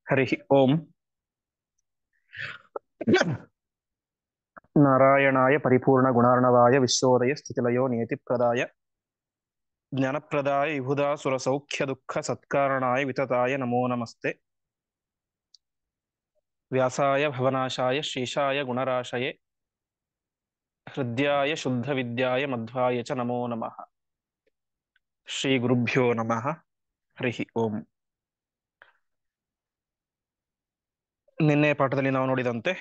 ಹರಿ ಓಂ. ನಾರಾಯಣಾಯ ಪರಿಪೂರ್ಣ ಗುಣಾರ್ಣವಾಯ ವಿಶ್ವೋದಯ ಸ್ಥಿತಿಲಯೋ ನಿಯತಿಪ್ರದಾಯ ಜ್ಞಾನಪ್ರದಾಯ ವಿಬುಧಾಸುರ ಸೌಖ್ಯ ದುಃಖ ಸತ್ಕಾರಣಾಯ ವಿತತಾಯ ನಮೋ ನಮಸ್ತೆ. ವ್ಯಾಸಾಯ ಭವನಾಶಾಯ ಶ್ರೀಶಾಯ ಗುಣರಾಶಯೇ ಹೃದ್ಯಾಯ ಶುದ್ಧ ವಿದ್ಯಾಯ ಮಧ್ವಾಯ ಚ ನಮೋ ನಮಃ. ಶ್ರೀ ಗುರುಭ್ಯೋ ನಮಃ. ಹರಿ ಓಂ. ನಿನ್ನೆ ಪಾಠದಲ್ಲಿ ನಾವು ನೋಡಿದಂತೆ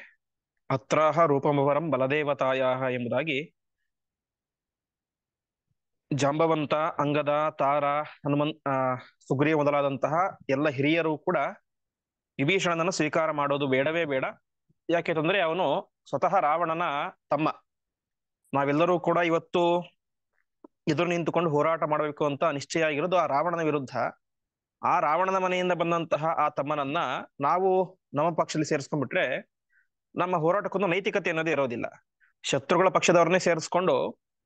ಅತ್ರಾಹ ರೂಪಮವರಂ ಬಲದೇವತಾಯಾಹ ಎಂಬುದಾಗಿ ಜಾಂಬವಂತ, ಅಂಗದ, ತಾರ, ಸುಗ್ರೀವ ಮೊದಲಾದಂತಹ ಎಲ್ಲ ಹಿರಿಯರು ಕೂಡ ವಿಭೀಷಣನನ್ನು ಸ್ವೀಕಾರ ಮಾಡೋದು ಬೇಡವೇ ಬೇಡ. ಯಾಕೆ ತಂದ್ರೆ ಅವನು ಸ್ವತಃ ರಾವಣನ ತಮ್ಮ. ನಾವೆಲ್ಲರೂ ಕೂಡ ಇವತ್ತು ಎದುರು ನಿಂತುಕೊಂಡು ಹೋರಾಟ ಮಾಡಬೇಕು ಅಂತ ನಿಶ್ಚಯ ಆಗಿರೋದು ಆ ರಾವಣನ ವಿರುದ್ಧ. ಆ ರಾವಣನ ಮನೆಯಿಂದ ಬಂದಂತಹ ಆ ತಮ್ಮನನ್ನ ನಾವು ನಮ್ಮ ಪಕ್ಷದಲ್ಲಿ ಸೇರಿಸ್ಕೊಂಡ್ಬಿಟ್ರೆ ನಮ್ಮ ಹೋರಾಟಕ್ಕೊಂದು ನೈತಿಕತೆ ಅನ್ನೋದೇ ಇರೋದಿಲ್ಲ. ಶತ್ರುಗಳ ಪಕ್ಷದವ್ರನ್ನೇ ಸೇರಿಸ್ಕೊಂಡು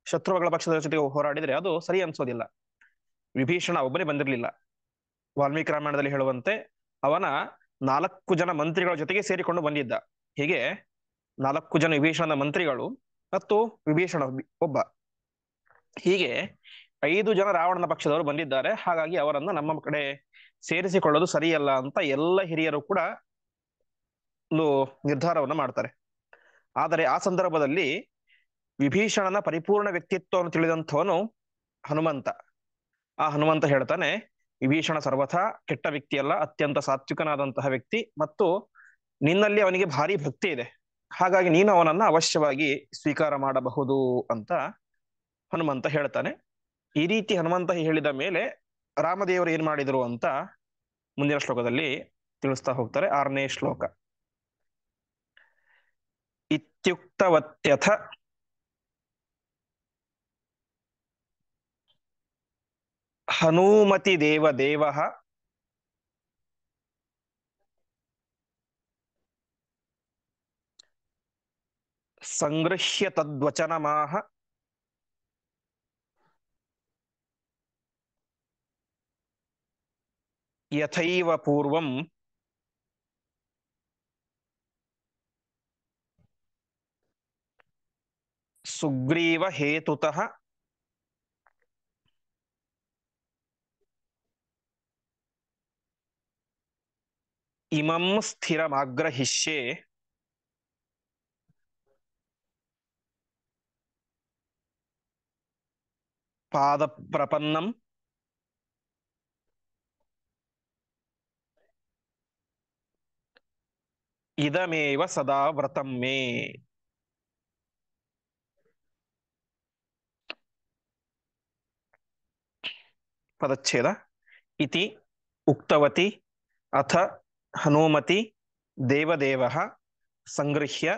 ಶತ್ರುಗಳ ಪಕ್ಷದ ಜೊತೆಗೆ ಹೋರಾಡಿದ್ರೆ ಅದು ಸರಿ ಅನ್ಸೋದಿಲ್ಲ. ವಿಭೀಷಣ ಒಬ್ಬನೇ ಬಂದಿರಲಿಲ್ಲ. ವಾಲ್ಮೀಕಿ ರಾಮಾಯಣದಲ್ಲಿ ಹೇಳುವಂತೆ ಅವನ 4 ಜನ ಮಂತ್ರಿಗಳ ಜೊತೆಗೆ ಸೇರಿಕೊಂಡು ಬಂದಿದ್ದ. ಹೀಗೆ 4 ಜನ ವಿಭೀಷಣನ ಮಂತ್ರಿಗಳು ಮತ್ತು ವಿಭೀಷಣ ಒಬ್ಬ, ಹೀಗೆ 5 ಜನ ರಾವಣನ ಪಕ್ಷದವರು ಬಂದಿದ್ದಾರೆ. ಹಾಗಾಗಿ ಅವರನ್ನ ನಮ್ಮ ಕಡೆ ಸೇರಿಸಿಕೊಳ್ಳೋದು ಸರಿಯಲ್ಲ ಅಂತ ಎಲ್ಲ ಹಿರಿಯರು ಕೂಡ ಒಂದು ನಿರ್ಧಾರವನ್ನ ಮಾಡ್ತಾರೆ. ಆದರೆ ಆ ಸಂದರ್ಭದಲ್ಲಿ ವಿಭೀಷಣನ ಪರಿಪೂರ್ಣ ವ್ಯಕ್ತಿತ್ವವನ್ನು ತಿಳಿದಂಥವನು ಹನುಮಂತ. ಆ ಹನುಮಂತ ಹೇಳ್ತಾನೆ, ವಿಭೀಷಣ ಸರ್ವಥಾ ಕೆಟ್ಟ ವ್ಯಕ್ತಿಯಲ್ಲ, ಅತ್ಯಂತ ಸಾತ್ವಿಕನಾದಂತಹ ವ್ಯಕ್ತಿ ಮತ್ತು ನಿನ್ನಲ್ಲಿ ಅವನಿಗೆ ಭಾರಿ ಭಕ್ತಿ ಇದೆ. ಹಾಗಾಗಿ ನೀನು ಅವನನ್ನ ಅವಶ್ಯವಾಗಿ ಸ್ವೀಕಾರ ಮಾಡಬಹುದು ಅಂತ ಹನುಮಂತ ಹೇಳ್ತಾನೆ. ಈ ರೀತಿ ಹನುಮಂತ ಹೇಳಿದ ಮೇಲೆ ರಾಮದೇವರು ಏನ್ ಮಾಡಿದರು ಅಂತ ಮುಂದಿನ ಶ್ಲೋಕದಲ್ಲಿ ತಿಳಿಸ್ತಾ ಹೋಗ್ತಾರೆ. 6ನೇ ಶ್ಲೋಕ. ಇತ್ಯುಕ್ತವತ್ಯಥ ಹನೂಮತಿ ದೇವ ಸಂಗೃಹ್ಯ ತದ್ವಚನಮಾಹ ಯಥೈವ ಪೂರ್ವಂ ಸುಗ್ರೀವ ಹೇತುತಃ ಇಮಂ ಸ್ಥಿರಮಾಗ್ರಹಿಷ್ಯೆ ಪಾದಪ್ರಪನ್ನಂ ಇದಮೇವ ಸದಾ ವ್ರತಂ ಮೇ. ಪದಚ್ಛೇದ. ಇತಿ ಉಕ್ತವತಿ ಅಥ ಹನೂಮತಿ ದೇವದೇವಃ ಸಂಗೃಹ್ಯ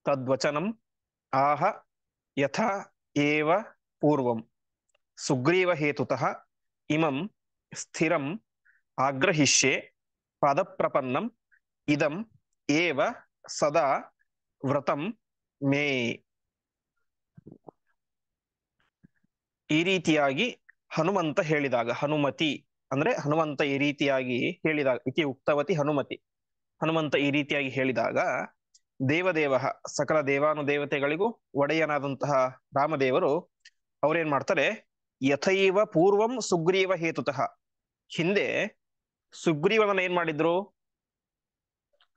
ತದ್ವಚನಂ ಆಹ ಯಥಾ ಏವ ಪೂರ್ವಂ ಸುಗ್ರೀವ ಹೇತುತಃ ಇಮಂ ಸ್ಥಿರಂ ಆಗ್ರಹಿಷ್ಯೆ ಪಾದಪ್ರಪನ್ನಂ ಇದಂ ಏವ ಸದಾ ವ್ರತಂ ಮೇ. ಈ ರೀತಿಯಾಗಿ ಹನುಮಂತ ಹೇಳಿದಾಗ, ಹನುಮತಿ ಅಂದ್ರೆ ಹನುಮಂತ ಈ ರೀತಿಯಾಗಿ ಹೇಳಿದಾಗ, ಇತಿ ಉಕ್ತವತಿ ಹನುಮತಿ, ಹನುಮಂತ ಈ ರೀತಿಯಾಗಿ ಹೇಳಿದಾಗ ದೇವದೇವ, ಸಕಲ ದೇವಾನುದೇವತೆಗಳಿಗೂ ಒಡೆಯನಾದಂತಹ ರಾಮದೇವರು ಅವ್ರೇನ್ ಮಾಡ್ತಾರೆ, ಯಥೈವ ಪೂರ್ವಂ ಸುಗ್ರೀವ ಹೇತುತಃ, ಹಿಂದೆ ಸುಗ್ರೀವನನ್ನ ಏನ್ ಮಾಡಿದ್ರು,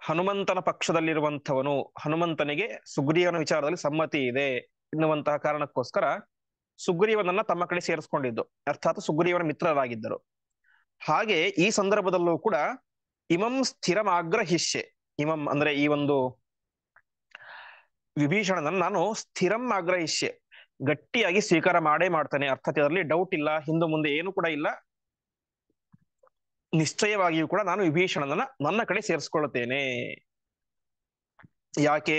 ಹನುಮಂತನ ಪಕ್ಷದಲ್ಲಿರುವಂಥವನು, ಹನುಮಂತನಿಗೆ ಸುಗ್ರೀವನ ವಿಚಾರದಲ್ಲಿ ಸಮ್ಮತಿ ಇದೆ ಎನ್ನುವಂತಹ ಕಾರಣಕ್ಕೋಸ್ಕರ ಸುಗ್ರೀವನನ್ನ ತಮ್ಮ ಕಡೆ ಸೇರಿಸ್ಕೊಂಡಿದ್ದು, ಅರ್ಥಾತ್ ಸುಗ್ರೀವನ ಮಿತ್ರರಾಗಿದ್ದರು. ಹಾಗೆ ಈ ಸಂದರ್ಭದಲ್ಲೂ ಕೂಡ ಇಮಂ ಸ್ಥಿರಂ ಆಗ್ರಹಿಷ್ಯೆ, ಇಮಂ ಅಂದ್ರೆ ಈ ಒಂದು ವಿಭೀಷಣನನ್ನು ನಾನು ಸ್ಥಿರಂ ಆಗ್ರಹಿಷ್ಯೆ, ಗಟ್ಟಿಯಾಗಿ ಸ್ವೀಕಾರ ಮಾಡೇ ಮಾಡ್ತಾನೆ. ಅರ್ಥಾತ್ ಅದರಲ್ಲಿ ಡೌಟ್ ಇಲ್ಲ, ಹಿಂದೆ ಮುಂದೆ ಏನು ಕೂಡ ಇಲ್ಲ, ನಿಶ್ಚಯವಾಗಿಯೂ ಕೂಡ ನಾನು ವಿಭೀಷಣನನ್ನ ನನ್ನ ಕಡೆ ಸೇರಿಸ್ಕೊಳ್ತೇನೆ. ಯಾಕೆ?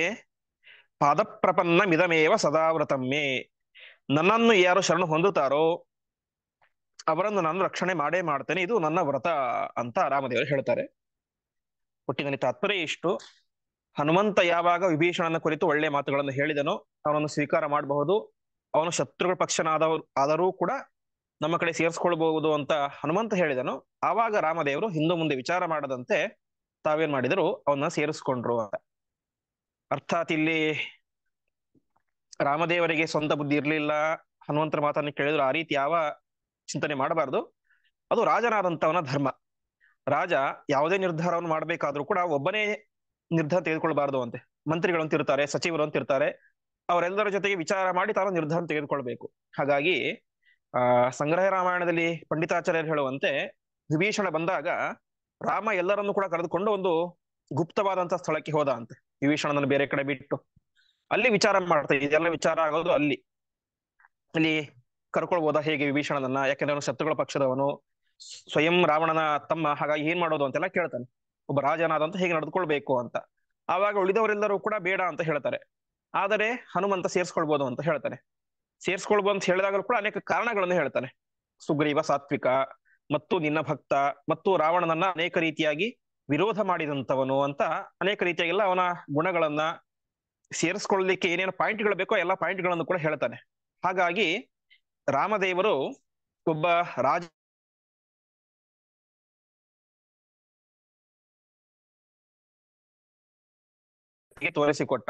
ಪಾದಪ್ರಪನ್ನ ಮಿದಮೇವ ಸದಾವ್ರತಮ್ಮೆ, ನನ್ನನ್ನು ಯಾರು ಶರಣ ಹೊಂದುತ್ತಾರೋ ಅವರನ್ನು ನಾನು ರಕ್ಷಣೆ ಮಾಡೇ ಮಾಡ್ತೇನೆ, ಇದು ನನ್ನ ವ್ರತ ಅಂತ ರಾಮದೇವರು ಹೇಳ್ತಾರೆ. ಒಟ್ಟಿನಲ್ಲಿ ತಾತ್ಪರ್ಯ ಇಷ್ಟು, ಹನುಮಂತ ಯಾವಾಗ ವಿಭೀಷಣನ ಕುರಿತು ಒಳ್ಳೆ ಮಾತುಗಳನ್ನು ಹೇಳಿದನೋ ಅವನನ್ನು ಸ್ವೀಕಾರ ಮಾಡಬಹುದು, ಅವನು ಶತ್ರುಗಳ ಆದರೂ ಕೂಡ ನಮ್ಮ ಕಡೆ ಸೇರಿಸ್ಕೊಳ್ಬಹುದು ಅಂತ ಹನುಮಂತ ಹೇಳಿದನು. ಆವಾಗ ರಾಮದೇವರು ಹಿಂದೆ ಮುಂದೆ ವಿಚಾರ ಮಾಡದಂತೆ ತಾವೇನ್ ಮಾಡಿದ್ರು ಅವನ್ನ ಸೇರಿಸ್ಕೊಂಡ್ರು ಅಂತ. ಅರ್ಥಾತ್ ಇಲ್ಲಿ ರಾಮದೇವರಿಗೆ ಸ್ವಂತ ಬುದ್ಧಿ ಇರ್ಲಿಲ್ಲ, ಹನುಮಂತರ ಮಾತನ್ನು ಕೇಳಿದ್ರು, ಆ ರೀತಿ ಯಾವ ಚಿಂತನೆ ಮಾಡಬಾರ್ದು. ಅದು ರಾಜನಾದಂತವನ ಧರ್ಮ. ರಾಜ ಯಾವುದೇ ನಿರ್ಧಾರವನ್ನು ಮಾಡ್ಬೇಕಾದ್ರೂ ಕೂಡ ಒಬ್ಬನೇ ನಿರ್ಧಾರ ತೆಗೆದುಕೊಳ್ಬಾರ್ದು ಅಂತೆ. ಮಂತ್ರಿಗಳು ಅಂತ ಇರ್ತಾರೆ, ಸಚಿವರು ಅಂತ ಇರ್ತಾರೆ, ಅವರೆಲ್ಲರ ಜೊತೆಗೆ ವಿಚಾರ ಮಾಡಿ ತಾನು ನಿರ್ಧಾರ ತೆಗೆದುಕೊಳ್ಬೇಕು. ಹಾಗಾಗಿ ಸಂಗ್ರಹ ರಾಮಾಯಣದಲ್ಲಿ ಪಂಡಿತಾಚಾರ್ಯರು ಹೇಳುವಂತೆ ವಿಭೀಷಣ ಬಂದಾಗ ರಾಮ ಎಲ್ಲರನ್ನು ಕೂಡ ಕರೆದುಕೊಂಡು ಒಂದು ಗುಪ್ತವಾದಂತಹ ಸ್ಥಳಕ್ಕೆ ಹೋದ ಅಂತೆ, ವಿಭೀಷಣನನ್ನು ಬೇರೆ ಕಡೆ ಬಿಟ್ಟು. ಅಲ್ಲಿ ವಿಚಾರ ಮಾಡ್ತಾರೆ, ಇದೆಲ್ಲ ವಿಚಾರ ಆಗೋದು ಅಲ್ಲಿ. ಅಲ್ಲಿ ಕರ್ಕೊಳ್ಬೋದಾ ಹೇಗೆ ವಿಭೀಷಣನನ್ನ, ಯಾಕೆಂದ್ರೆ ಅವನು ಶತ್ರುಗಳ ಪಕ್ಷದವನು, ಸ್ವಯಂ ರಾವಣನ ತಮ್ಮ, ಹಾಗಾಗಿ ಏನ್ ಮಾಡೋದು ಅಂತೆಲ್ಲ ಕೇಳ್ತಾನೆ. ಒಬ್ಬ ರಾಜನಾದಂತ ಹೇಗೆ ನಡೆದುಕೊಳ್ಬೇಕು ಅಂತ. ಆವಾಗ ಉಳಿದವರೆಲ್ಲರೂ ಕೂಡ ಬೇಡ ಅಂತ ಹೇಳ್ತಾರೆ. ಆದರೆ ಹನುಮಂತ ಸೇರ್ಸ್ಕೊಳ್ಬೋದು ಅಂತ ಹೇಳ್ತಾನೆ. ಸೇರ್ಸ್ಕೊಳ್ಬೋದು ಅಂತ ಹೇಳಿದಾಗಲೂ ಕೂಡ ಅನೇಕ ಕಾರಣಗಳನ್ನು ಹೇಳ್ತಾನೆ. ಸುಗ್ರೀವ ಸಾತ್ವಿಕ, ಮತ್ತು ನಿನ್ನ ಭಕ್ತ, ಮತ್ತು ರಾವಣನನ್ನ ಅನೇಕ ರೀತಿಯಾಗಿ ವಿರೋಧ ಮಾಡಿದಂತವನು ಅಂತ ಅನೇಕ ರೀತಿಯಾಗೆಲ್ಲ ಅವನ ಗುಣಗಳನ್ನ ಸೇರಿಸ್ಕೊಳ್ಳಲಿಕ್ಕೆ ಏನೇನು ಪಾಯಿಂಟ್ಗಳು ಬೇಕೋ ಎಲ್ಲ ಪಾಯಿಂಟ್ಗಳನ್ನು ಕೂಡ ಹೇಳ್ತಾನೆ. ಹಾಗಾಗಿ ರಾಮದೇವರು ಒಬ್ಬ ರಾಜ ತೋರಿಸಿಕೊಟ್ಟ.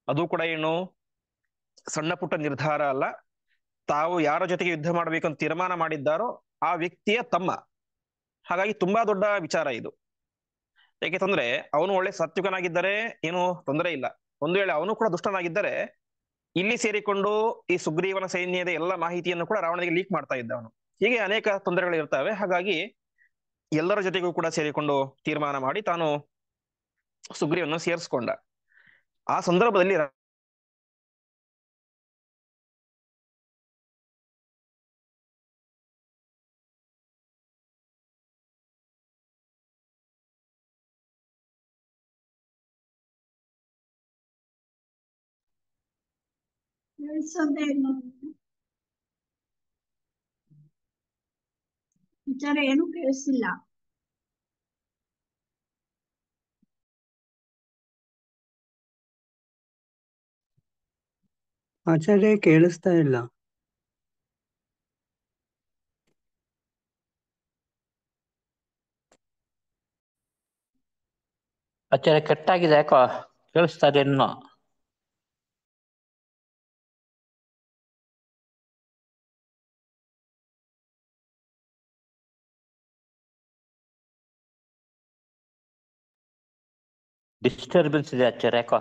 ಅದು ಕೂಡ ಏನು ಸಣ್ಣ ಪುಟ್ಟ ನಿರ್ಧಾರ ಅಲ್ಲ. ತಾವು ಯಾರ ಜೊತೆಗೆ ಯುದ್ಧ ಮಾಡ್ಬೇಕಂತ ತೀರ್ಮಾನ ಮಾಡಿದ್ದಾರೋ ಆ ವ್ಯಕ್ತಿಯ ತಮ್ಮ. ಹಾಗಾಗಿ ತುಂಬಾ ದೊಡ್ಡ ವಿಚಾರ ಇದು. ಯಾಕೆಂದ್ರೆ ಅವನು ಒಳ್ಳೆ ಸಾತ್ವಿಕನಾಗಿದ್ದರೆ ಏನು ತೊಂದರೆ ಇಲ್ಲ. ಒಂದು ವೇಳೆ ಅವನು ಕೂಡ ದುಷ್ಟನಾಗಿದ್ದರೆ ಇಲ್ಲಿ ಸೇರಿಕೊಂಡು ಈ ಸುಗ್ರೀವನ ಸೈನ್ಯದ ಎಲ್ಲ ಮಾಹಿತಿಯನ್ನು ಕೂಡ ರಾವಣನಿಗೆ ಲೀಕ್ ಮಾಡ್ತಾ ಇದ್ದ ಅವನು. ಹೀಗೆ ಅನೇಕ ತೊಂದರೆಗಳು ಇರ್ತವೆ. ಹಾಗಾಗಿ ಎಲ್ಲರ ಜೊತೆಗೂ ಕೂಡ ಸೇರಿಕೊಂಡು ತೀರ್ಮಾನ ಮಾಡಿ ತಾನು ಸುಗ್ರೀವನ ಸೇರಿಸ್ಕೊಂಡ. ಆ ಸಂದರ್ಭದಲ್ಲಿ ವಿಚಾರ ಏನು ಕೇಳಿಸಿಲ್ಲ. ಆಚಾರ್ಯ ಕೇಳಿಸ್ತಾ ಇಲ್ಲ. ಆಚಾರ್ಯ ಕಟ್ಟಾಗಿದೆ, ಯಾಕೋ ಕೇಳಿಸ್ತಾ ಇದೆ ಇನ್ನು. ಡಿಸ್ಟರ್ಬೆನ್ಸ್ ಇದೆ ಆಚಾರ್ಯ, ಯಾಕೋ.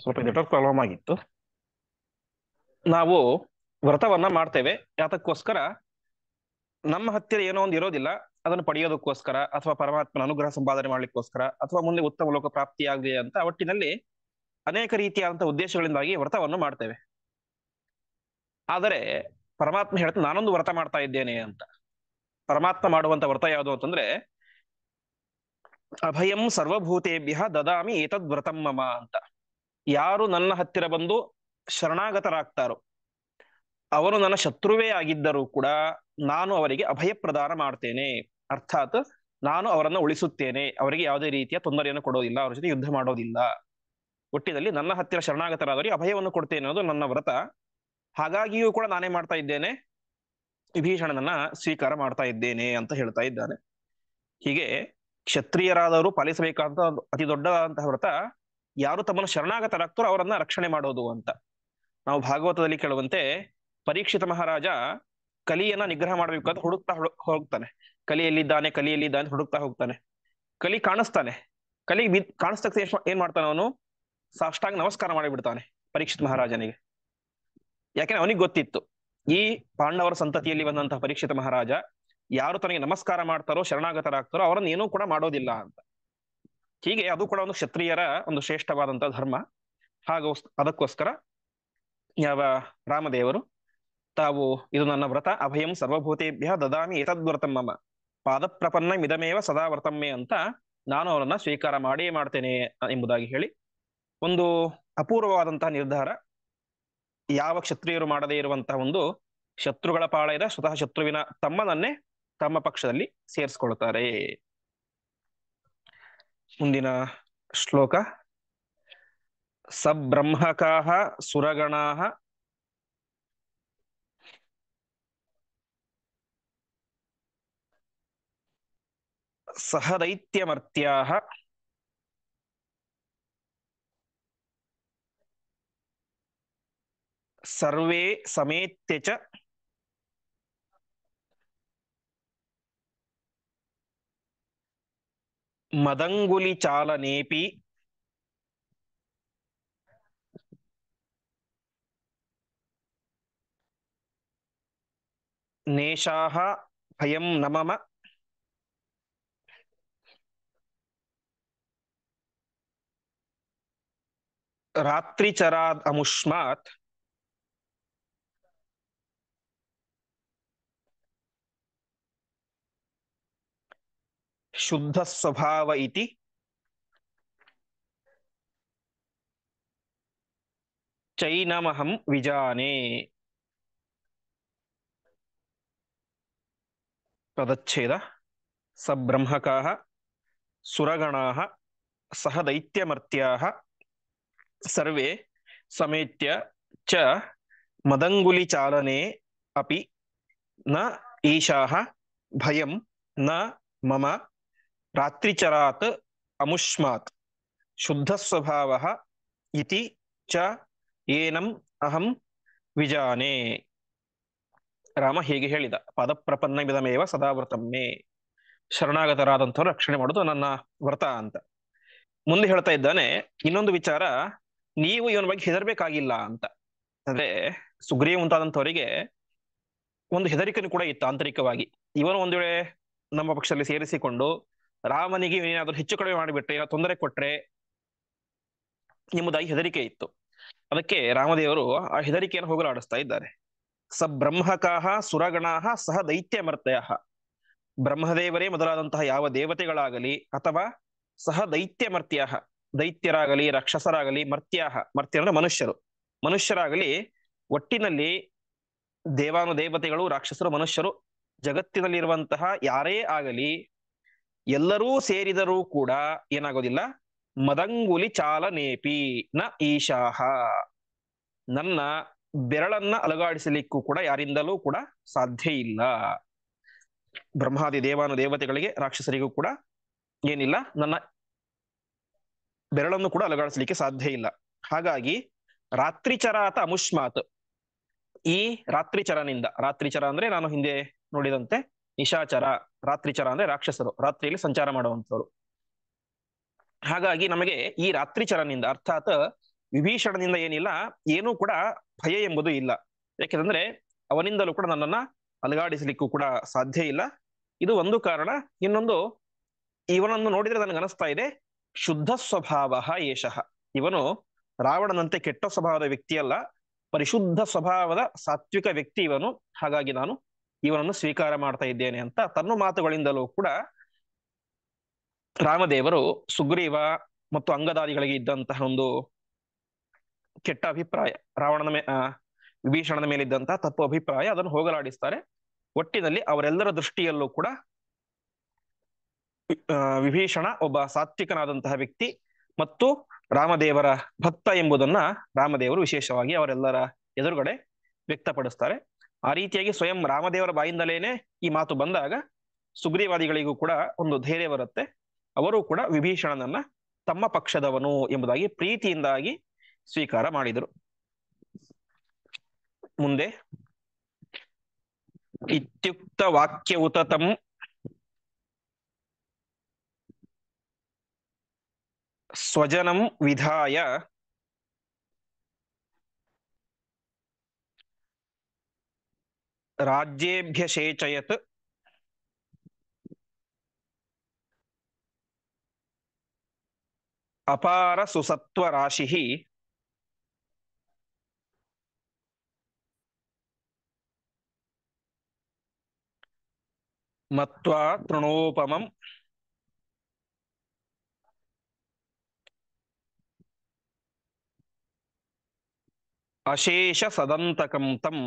ಸ್ವಲ್ಪ ನೆಟ್ವರ್ಕ್ ಪ್ರಾಬ್ಲಮ್ ಆಗಿತ್ತು. ನಾವು ವ್ರತವನ್ನ ಮಾಡ್ತೇವೆ ಯಾತಕ್ಕೋಸ್ಕರ, ನಮ್ಮ ಹತ್ತಿರ ಏನೋ ಒಂದು ಇರೋದಿಲ್ಲ, ಅದನ್ನು ಪಡೆಯೋದಕ್ಕೋಸ್ಕರ, ಅಥವಾ ಪರಮಾತ್ಮನ ಅನುಗ್ರಹ ಸಂಪಾದನೆ ಮಾಡ್ಲಿಕ್ಕೋಸ್ಕರ, ಅಥವಾ ಮುಂದೆ ಉತ್ತಮ ಲೋಕ ಪ್ರಾಪ್ತಿಯಾಗಲಿ ಅಂತ ಒಟ್ಟಿನಲ್ಲಿ ಅನೇಕ ರೀತಿಯಾದಂತಹ ಉದ್ದೇಶಗಳಿಂದಾಗಿ ವ್ರತವನ್ನು ಮಾಡ್ತೇವೆ. ಆದರೆ ಪರಮಾತ್ಮ ಹೇಳ್ತಾ ನಾನೊಂದು ವ್ರತ ಮಾಡ್ತಾ ಇದ್ದೇನೆ ಅಂತ. ಪರಮಾತ್ಮ ಮಾಡುವಂತ ವ್ರತ ಯಾವುದು ಅಂತಂದ್ರೆ, ಅಭಯಂ ಸರ್ವಭೂತೇಭ್ಯ ದದಾಮಿ ಏತದ್ ವ್ರತಂ ಮಮ ಅಂತ. ಯಾರು ನನ್ನ ಹತ್ತಿರ ಬಂದು ಶರಣಾಗತರಾಗ್ತಾರೋ, ಅವರು ನನ್ನ ಶತ್ರುವೇ ಆಗಿದ್ದರೂ ಕೂಡ ನಾನು ಅವರಿಗೆ ಅಭಯ ಪ್ರದಾನ ಮಾಡ್ತೇನೆ. ಅರ್ಥಾತ್ ನಾನು ಅವರನ್ನು ಉಳಿಸುತ್ತೇನೆ, ಅವರಿಗೆ ಯಾವುದೇ ರೀತಿಯ ತೊಂದರೆಯನ್ನು ಕೊಡೋದಿಲ್ಲ, ಅವ್ರ ಜೊತೆ ಯುದ್ಧ ಮಾಡೋದಿಲ್ಲ. ಒಟ್ಟಿನಲ್ಲಿ ನನ್ನ ಹತ್ತಿರ ಶರಣಾಗತರಾದವರಿಗೆ ಅಭಯವನ್ನು ಕೊಡ್ತೇನೆ ಅನ್ನೋದು ನನ್ನ ವ್ರತ. ಹಾಗಾಗಿಯೂ ಕೂಡ ನಾನೇ ಮಾಡ್ತಾ ಇದ್ದೇನೆ, ವಿಭೀಷಣನನ್ನ ಸ್ವೀಕಾರ ಮಾಡ್ತಾ ಇದ್ದೇನೆ ಅಂತ ಹೇಳ್ತಾ ಇದ್ದಾನೆ. ಹೀಗೆ ಕ್ಷತ್ರಿಯರಾದವರು ಪಾಲಿಸಬೇಕಾದಂತ ಅತಿ ದೊಡ್ಡದಾದಂತಹ ವ್ರತ, ಯಾರು ತಮ್ಮನ್ನು ಶರಣಾಗತರಾಗ್ತಾರೋ ಅವರನ್ನ ರಕ್ಷಣೆ ಮಾಡೋದು ಅಂತ. ನಾವು ಭಾಗವತದಲ್ಲಿ ಕೇಳುವಂತೆ ಪರೀಕ್ಷಿತ ಮಹಾರಾಜ ಕಲಿಯನ್ನ ನಿಗ್ರಹ ಮಾಡ್ಬೇಕು ಅಂತ ಹುಡುಕ್ತಾ ಹೋಗ್ತಾನೆ. ಕಲಿಯಲ್ಲಿದ್ದಾನೆ ಕಲಿಯಲ್ಲಿದ್ದಾನೆ ಹುಡುಕ್ತಾ ಹೋಗ್ತಾನೆ. ಕಲಿ ಕಾಣಿಸ್ತಾನೆ. ಕಲಿ ಕಾಣಿಸ್ತಾ ಏನ್ ಮಾಡ್ತಾನೆ ಅವನು, ಸಾಷ್ಟಾಂಗ ನಮಸ್ಕಾರ ಮಾಡಿಬಿಡ್ತಾನೆ ಪರೀಕ್ಷಿತ್ ಮಹಾರಾಜನಿಗೆ. ಯಾಕೆಂದ್ರೆ ಅವನಿಗೆ ಗೊತ್ತಿತ್ತು ಈ ಪಾಂಡವರ ಸಂತತಿಯಲ್ಲಿ ಬಂದಂತಹ ಪರೀಕ್ಷಿತ ಮಹಾರಾಜ ಯಾರು ತನಗೆ ನಮಸ್ಕಾರ ಮಾಡ್ತಾರೋ ಶರಣಾಗತರಾಗ್ತಾರೋ ಅವರನ್ನು ಏನೂ ಕೂಡ ಮಾಡೋದಿಲ್ಲ ಅಂತ. ಹೀಗೆ ಅದು ಕೂಡ ಒಂದು ಕ್ಷತ್ರಿಯರ ಒಂದು ಶ್ರೇಷ್ಠವಾದಂತಹ ಧರ್ಮ. ಹಾಗೂ ಅದಕ್ಕೋಸ್ಕರ ಯಾವ ರಾಮದೇವರು ತಾವು ಇದು ನನ್ನ ವ್ರತ ಅಭಯಂ ಸರ್ವಭೂತೇಭ್ಯ ದದಾಮಿ ಏತದ್ವ್ರತಂ ಮಮ ಪಾದ ಪ್ರಪನ್ನ ಮಿದಮೇವ ಸದಾ ವ್ರತಮ್ಮೆ ಅಂತ ನಾನು ಅವರನ್ನ ಸ್ವೀಕಾರ ಮಾಡೇ ಮಾಡ್ತೇನೆ ಎಂಬುದಾಗಿ ಹೇಳಿ ಒಂದು ಅಪೂರ್ವವಾದಂತಹ ನಿರ್ಧಾರ. ಯಾವ ಕ್ಷತ್ರಿಯರು ಮಾಡದೇ ಇರುವಂತಹ ಒಂದು ಶತ್ರುಗಳ ಪಾಳೆಯದ ಸ್ವತಃ ಶತ್ರುವಿನ ತಮ್ಮನನ್ನೇ ತಮ್ಮ ಪಕ್ಷದಲ್ಲಿ ಸೇರಿಸ್ಕೊಳ್ತಾರೆ. ಮುಂದಿನ ಶ್ಲೋಕ. ಸಬ್ರಹ್ಮಕಾಃ ಸುರಗಣಾಃ ಸಹ ದೈತ್ಯಮರ್ತ್ಯಾಃ ಸರ್ವೇ ಸಮೇತ್ಯ ಚ ಮದಂಗುಲಿ ಚಾಲನೇಪಿ ನೇಷಾಃ ಭಯಂ ನ ಮಮ ರಾತ್ರಿಚರಾದ್ ಅಮುಷ್ಮಾತ್ ಶುದ್ಧ ಸ್ವಭಾವ ಇತಿ ಚೈನಮಹಂ ವಿಜಾನೆ. ಪದಚ್ಛೇದ. ಸಬ್ರಹ್ಮಕಾಃ ಸುರಗಣಾಃ ಸಹ ದೈತ್ಯಮರ್ತ್ಯಾಃ ಸರ್ವೇ ಸಮೇತ್ಯ ಚ ಮದಂಗುಲಿ ಚಾಲನೆ ಅಪಿ ನ ಈಶಾಃ ಭಯಂ ನ ಮಮ ರಾತ್ರಿಚರಾತ್ ಅಮುಷ್ಮಾತ್ ಶುದ್ಧ ಸ್ವಭಾವಃ ಇತಿ ಚ ಏನಂ ಅಹಂ ವಿಜಾನೆ. ರಾಮ ಹೀಗೆ ಹೇಳಿದ, ಪದಪ್ರಪನ್ನ ಮಿದಮೇವ ಸದಾ ವ್ರತಮ್ಮೆ, ಶರಣಾಗತರಾದಂಥವ್ರು ರಕ್ಷಣೆ ಮಾಡೋದು ನನ್ನ ವ್ರತ ಅಂತ. ಮುಂದೆ ಹೇಳ್ತಾ ಇದ್ದಾನೆ ಇನ್ನೊಂದು ವಿಚಾರ, ನೀವು ಇವನ ಬಗ್ಗೆ ಹೆದರ್ಬೇಕಾಗಿಲ್ಲ ಅಂತ. ಅಂದ್ರೆ ಸುಗ್ರೀವ ಮುಂತಾದಂಥವರಿಗೆ ಒಂದು ಹೆದರಿಕೆನೂ ಕೂಡ ಇತ್ತು ಆಂತರಿಕವಾಗಿ. ಇವನು ಒಂದು ವೇಳೆ ನಮ್ಮ ಪಕ್ಷದಲ್ಲಿ ಸೇರಿಸಿಕೊಂಡು ರಾಮನಿಗೆ ಏನಾದರೂ ಹೆಚ್ಚು ಕಡಿಮೆ ಮಾಡಿಬಿಟ್ರೆ, ಏನೋ ತೊಂದರೆ ಕೊಟ್ರೆ ಎಂಬುದಾಗಿ ಹೆದರಿಕೆ ಇತ್ತು. ಅದಕ್ಕೆ ರಾಮದೇವರು ಆ ಹೆದರಿಕೆಯನ್ನು ಹೋಗಲಾಡಿಸ್ತಾ ಇದ್ದಾರೆ. ಸ ಬ್ರಹ್ಮಕಾಃ ಸುರಗಣಾಃ ಸಹ ದೈತ್ಯಮರ್ತ್ಯಃ, ಬ್ರಹ್ಮದೇವರೇ ಮೊದಲಾದಂತಹ ಯಾವ ದೇವತೆಗಳಾಗಲಿ ಅಥವಾ ಸಹ ದೈತ್ಯಮರ್ತ್ಯಃ, ದೈತ್ಯರಾಗಲಿ ರಾಕ್ಷಸರಾಗಲಿ, ಮರ್ತ್ಯಾಹ, ಮರ್ತ್ಯ ಅಂದ್ರೆ ಮನುಷ್ಯರು, ಮನುಷ್ಯರಾಗಲಿ ಒಟ್ಟಿನಲ್ಲಿ ದೇವಾನುದೇವತೆಗಳು ರಾಕ್ಷಸರು ಮನುಷ್ಯರು ಜಗತ್ತಿನಲ್ಲಿರುವಂತಹ ಯಾರೇ ಆಗಲಿ ಎಲ್ಲರೂ ಸೇರಿದರೂ ಕೂಡ ಏನಾಗೋದಿಲ್ಲ, ಮದಂಗುಲಿ ಚಾಲನೇಪಿ ನ ಈಶಾಹ, ನನ್ನ ಬೆರಳನ್ನ ಅಲುಗಾಡಿಸಲಿಕ್ಕೂ ಕೂಡ ಯಾರಿಂದಲೂ ಕೂಡ ಸಾಧ್ಯ ಇಲ್ಲ. ಬ್ರಹ್ಮಾದಿ ದೇವಾನುದೇವತೆಗಳಿಗೆ ರಾಕ್ಷಸರಿಗೂ ಕೂಡ ಏನಿಲ್ಲ, ನನ್ನ ಬೆರಳನ್ನು ಕೂಡ ಅಲುಗಾಡಿಸಲಿಕ್ಕೆ ಸಾಧ್ಯ ಇಲ್ಲ. ಹಾಗಾಗಿ ರಾತ್ರಿಚರಾತ ಅಮುಷ್ಮಾತ್, ಈ ರಾತ್ರಿಚರನಿಂದ, ರಾತ್ರಿಚರ ಅಂದ್ರೆ ನಾನು ಹಿಂದೆ ನೋಡಿದಂತೆ ನಿಶಾಚರ, ರಾತ್ರಿಚರ ಅಂದ್ರೆ ರಾಕ್ಷಸರು, ರಾತ್ರಿಯಲ್ಲಿ ಸಂಚಾರ ಮಾಡುವಂಥವ್ರು. ಹಾಗಾಗಿ ನಮಗೆ ಈ ರಾತ್ರಿಚರನಿಂದ ಅರ್ಥಾತ್ ವಿಭೀಷಣನಿಂದ ಏನಿಲ್ಲ, ಏನೂ ಕೂಡ ಭಯ ಎಂಬುದು ಇಲ್ಲ. ಯಾಕೆಂದ್ರೆ ಅವನಿಂದಲೂ ಕೂಡ ನನ್ನನ್ನ ಅಲುಗಾಡಿಸಲಿಕ್ಕೂ ಕೂಡ ಸಾಧ್ಯ ಇಲ್ಲ. ಇದು ಒಂದು ಕಾರಣ. ಇನ್ನೊಂದು, ಇವನನ್ನು ನೋಡಿದ್ರೆ ನನಗೆ ಅನಿಸ್ತಾ ಇದೆ ಶುದ್ಧ ಸ್ವಭಾವ ಏಷಃ, ಇವನು ರಾವಣನಂತೆ ಕೆಟ್ಟ ಸ್ವಭಾವದ ವ್ಯಕ್ತಿಯಲ್ಲ, ಪರಿಶುದ್ಧ ಸ್ವಭಾವದ ಸಾತ್ವಿಕ ವ್ಯಕ್ತಿ ಇವನು. ಹಾಗಾಗಿ ನಾನು ಇವನನ್ನು ಸ್ವೀಕಾರ ಮಾಡ್ತಾ ಇದ್ದೇನೆ ಅಂತ ತನ್ನ ಮಾತುಗಳಿಂದಲೂ ಕೂಡ ರಾಮದೇವರು ಸುಗ್ರೀವ ಮತ್ತು ಅಂಗದಾದಿಗಳಿಗೆ ಇದ್ದಂತಹ ಒಂದು ಕೆಟ್ಟ ಅಭಿಪ್ರಾಯ, ವಿಭೀಷಣನ ಮೇಲಿದ್ದಂತಹ ತಪ್ಪು ಅಭಿಪ್ರಾಯ, ಅದನ್ನು ಹೋಗಲಾಡಿಸ್ತಾರೆ. ಒಟ್ಟಿನಲ್ಲಿ ಅವರೆಲ್ಲರ ದೃಷ್ಟಿಯಲ್ಲೂ ಕೂಡ ವಿಭೀಷಣ ಒಬ್ಬ ಸಾತ್ವಿಕನಾದಂತಹ ವ್ಯಕ್ತಿ ಮತ್ತು ರಾಮದೇವರ ಭಕ್ತ ಎಂಬುದನ್ನ ರಾಮದೇವರು ವಿಶೇಷವಾಗಿ ಅವರೆಲ್ಲರ ಎದುರುಗಡೆ ವ್ಯಕ್ತಪಡಿಸ್ತಾರೆ. ಆ ರೀತಿಯಾಗಿ ಸ್ವಯಂ ರಾಮದೇವರ ಬಾಯಿಂದಲೇನೆ ಈ ಮಾತು ಬಂದಾಗ ಸುಗ್ರೀವಾದಿಗಳಿಗೂ ಕೂಡ ಒಂದು ಧೈರ್ಯ ಬರುತ್ತೆ. ಅವರು ಕೂಡ ವಿಭೀಷಣನನ್ನ ತಮ್ಮ ಪಕ್ಷದವನು ಎಂಬುದಾಗಿ ಪ್ರೀತಿಯಿಂದಾಗಿ ಸ್ವೀಕಾರ ಮಾಡಿದರು. ಮುಂದೆ ಇತ್ಯುಕ್ತ ವಾಕ್ಯ ಉತತಂ ಸ್ವಜನಂ ವಿಧಾಯ ರಾಜ್ಯೇಭ್ಯಸೇಚಯತ್ ಅಪಾರ ಸುಸತ್ವ ರಾಶಿ ಮತ್ವಾ ತೃಣೋಪಮಂ ಅಶೇಷ ಸದಂತಕಂ ತಂ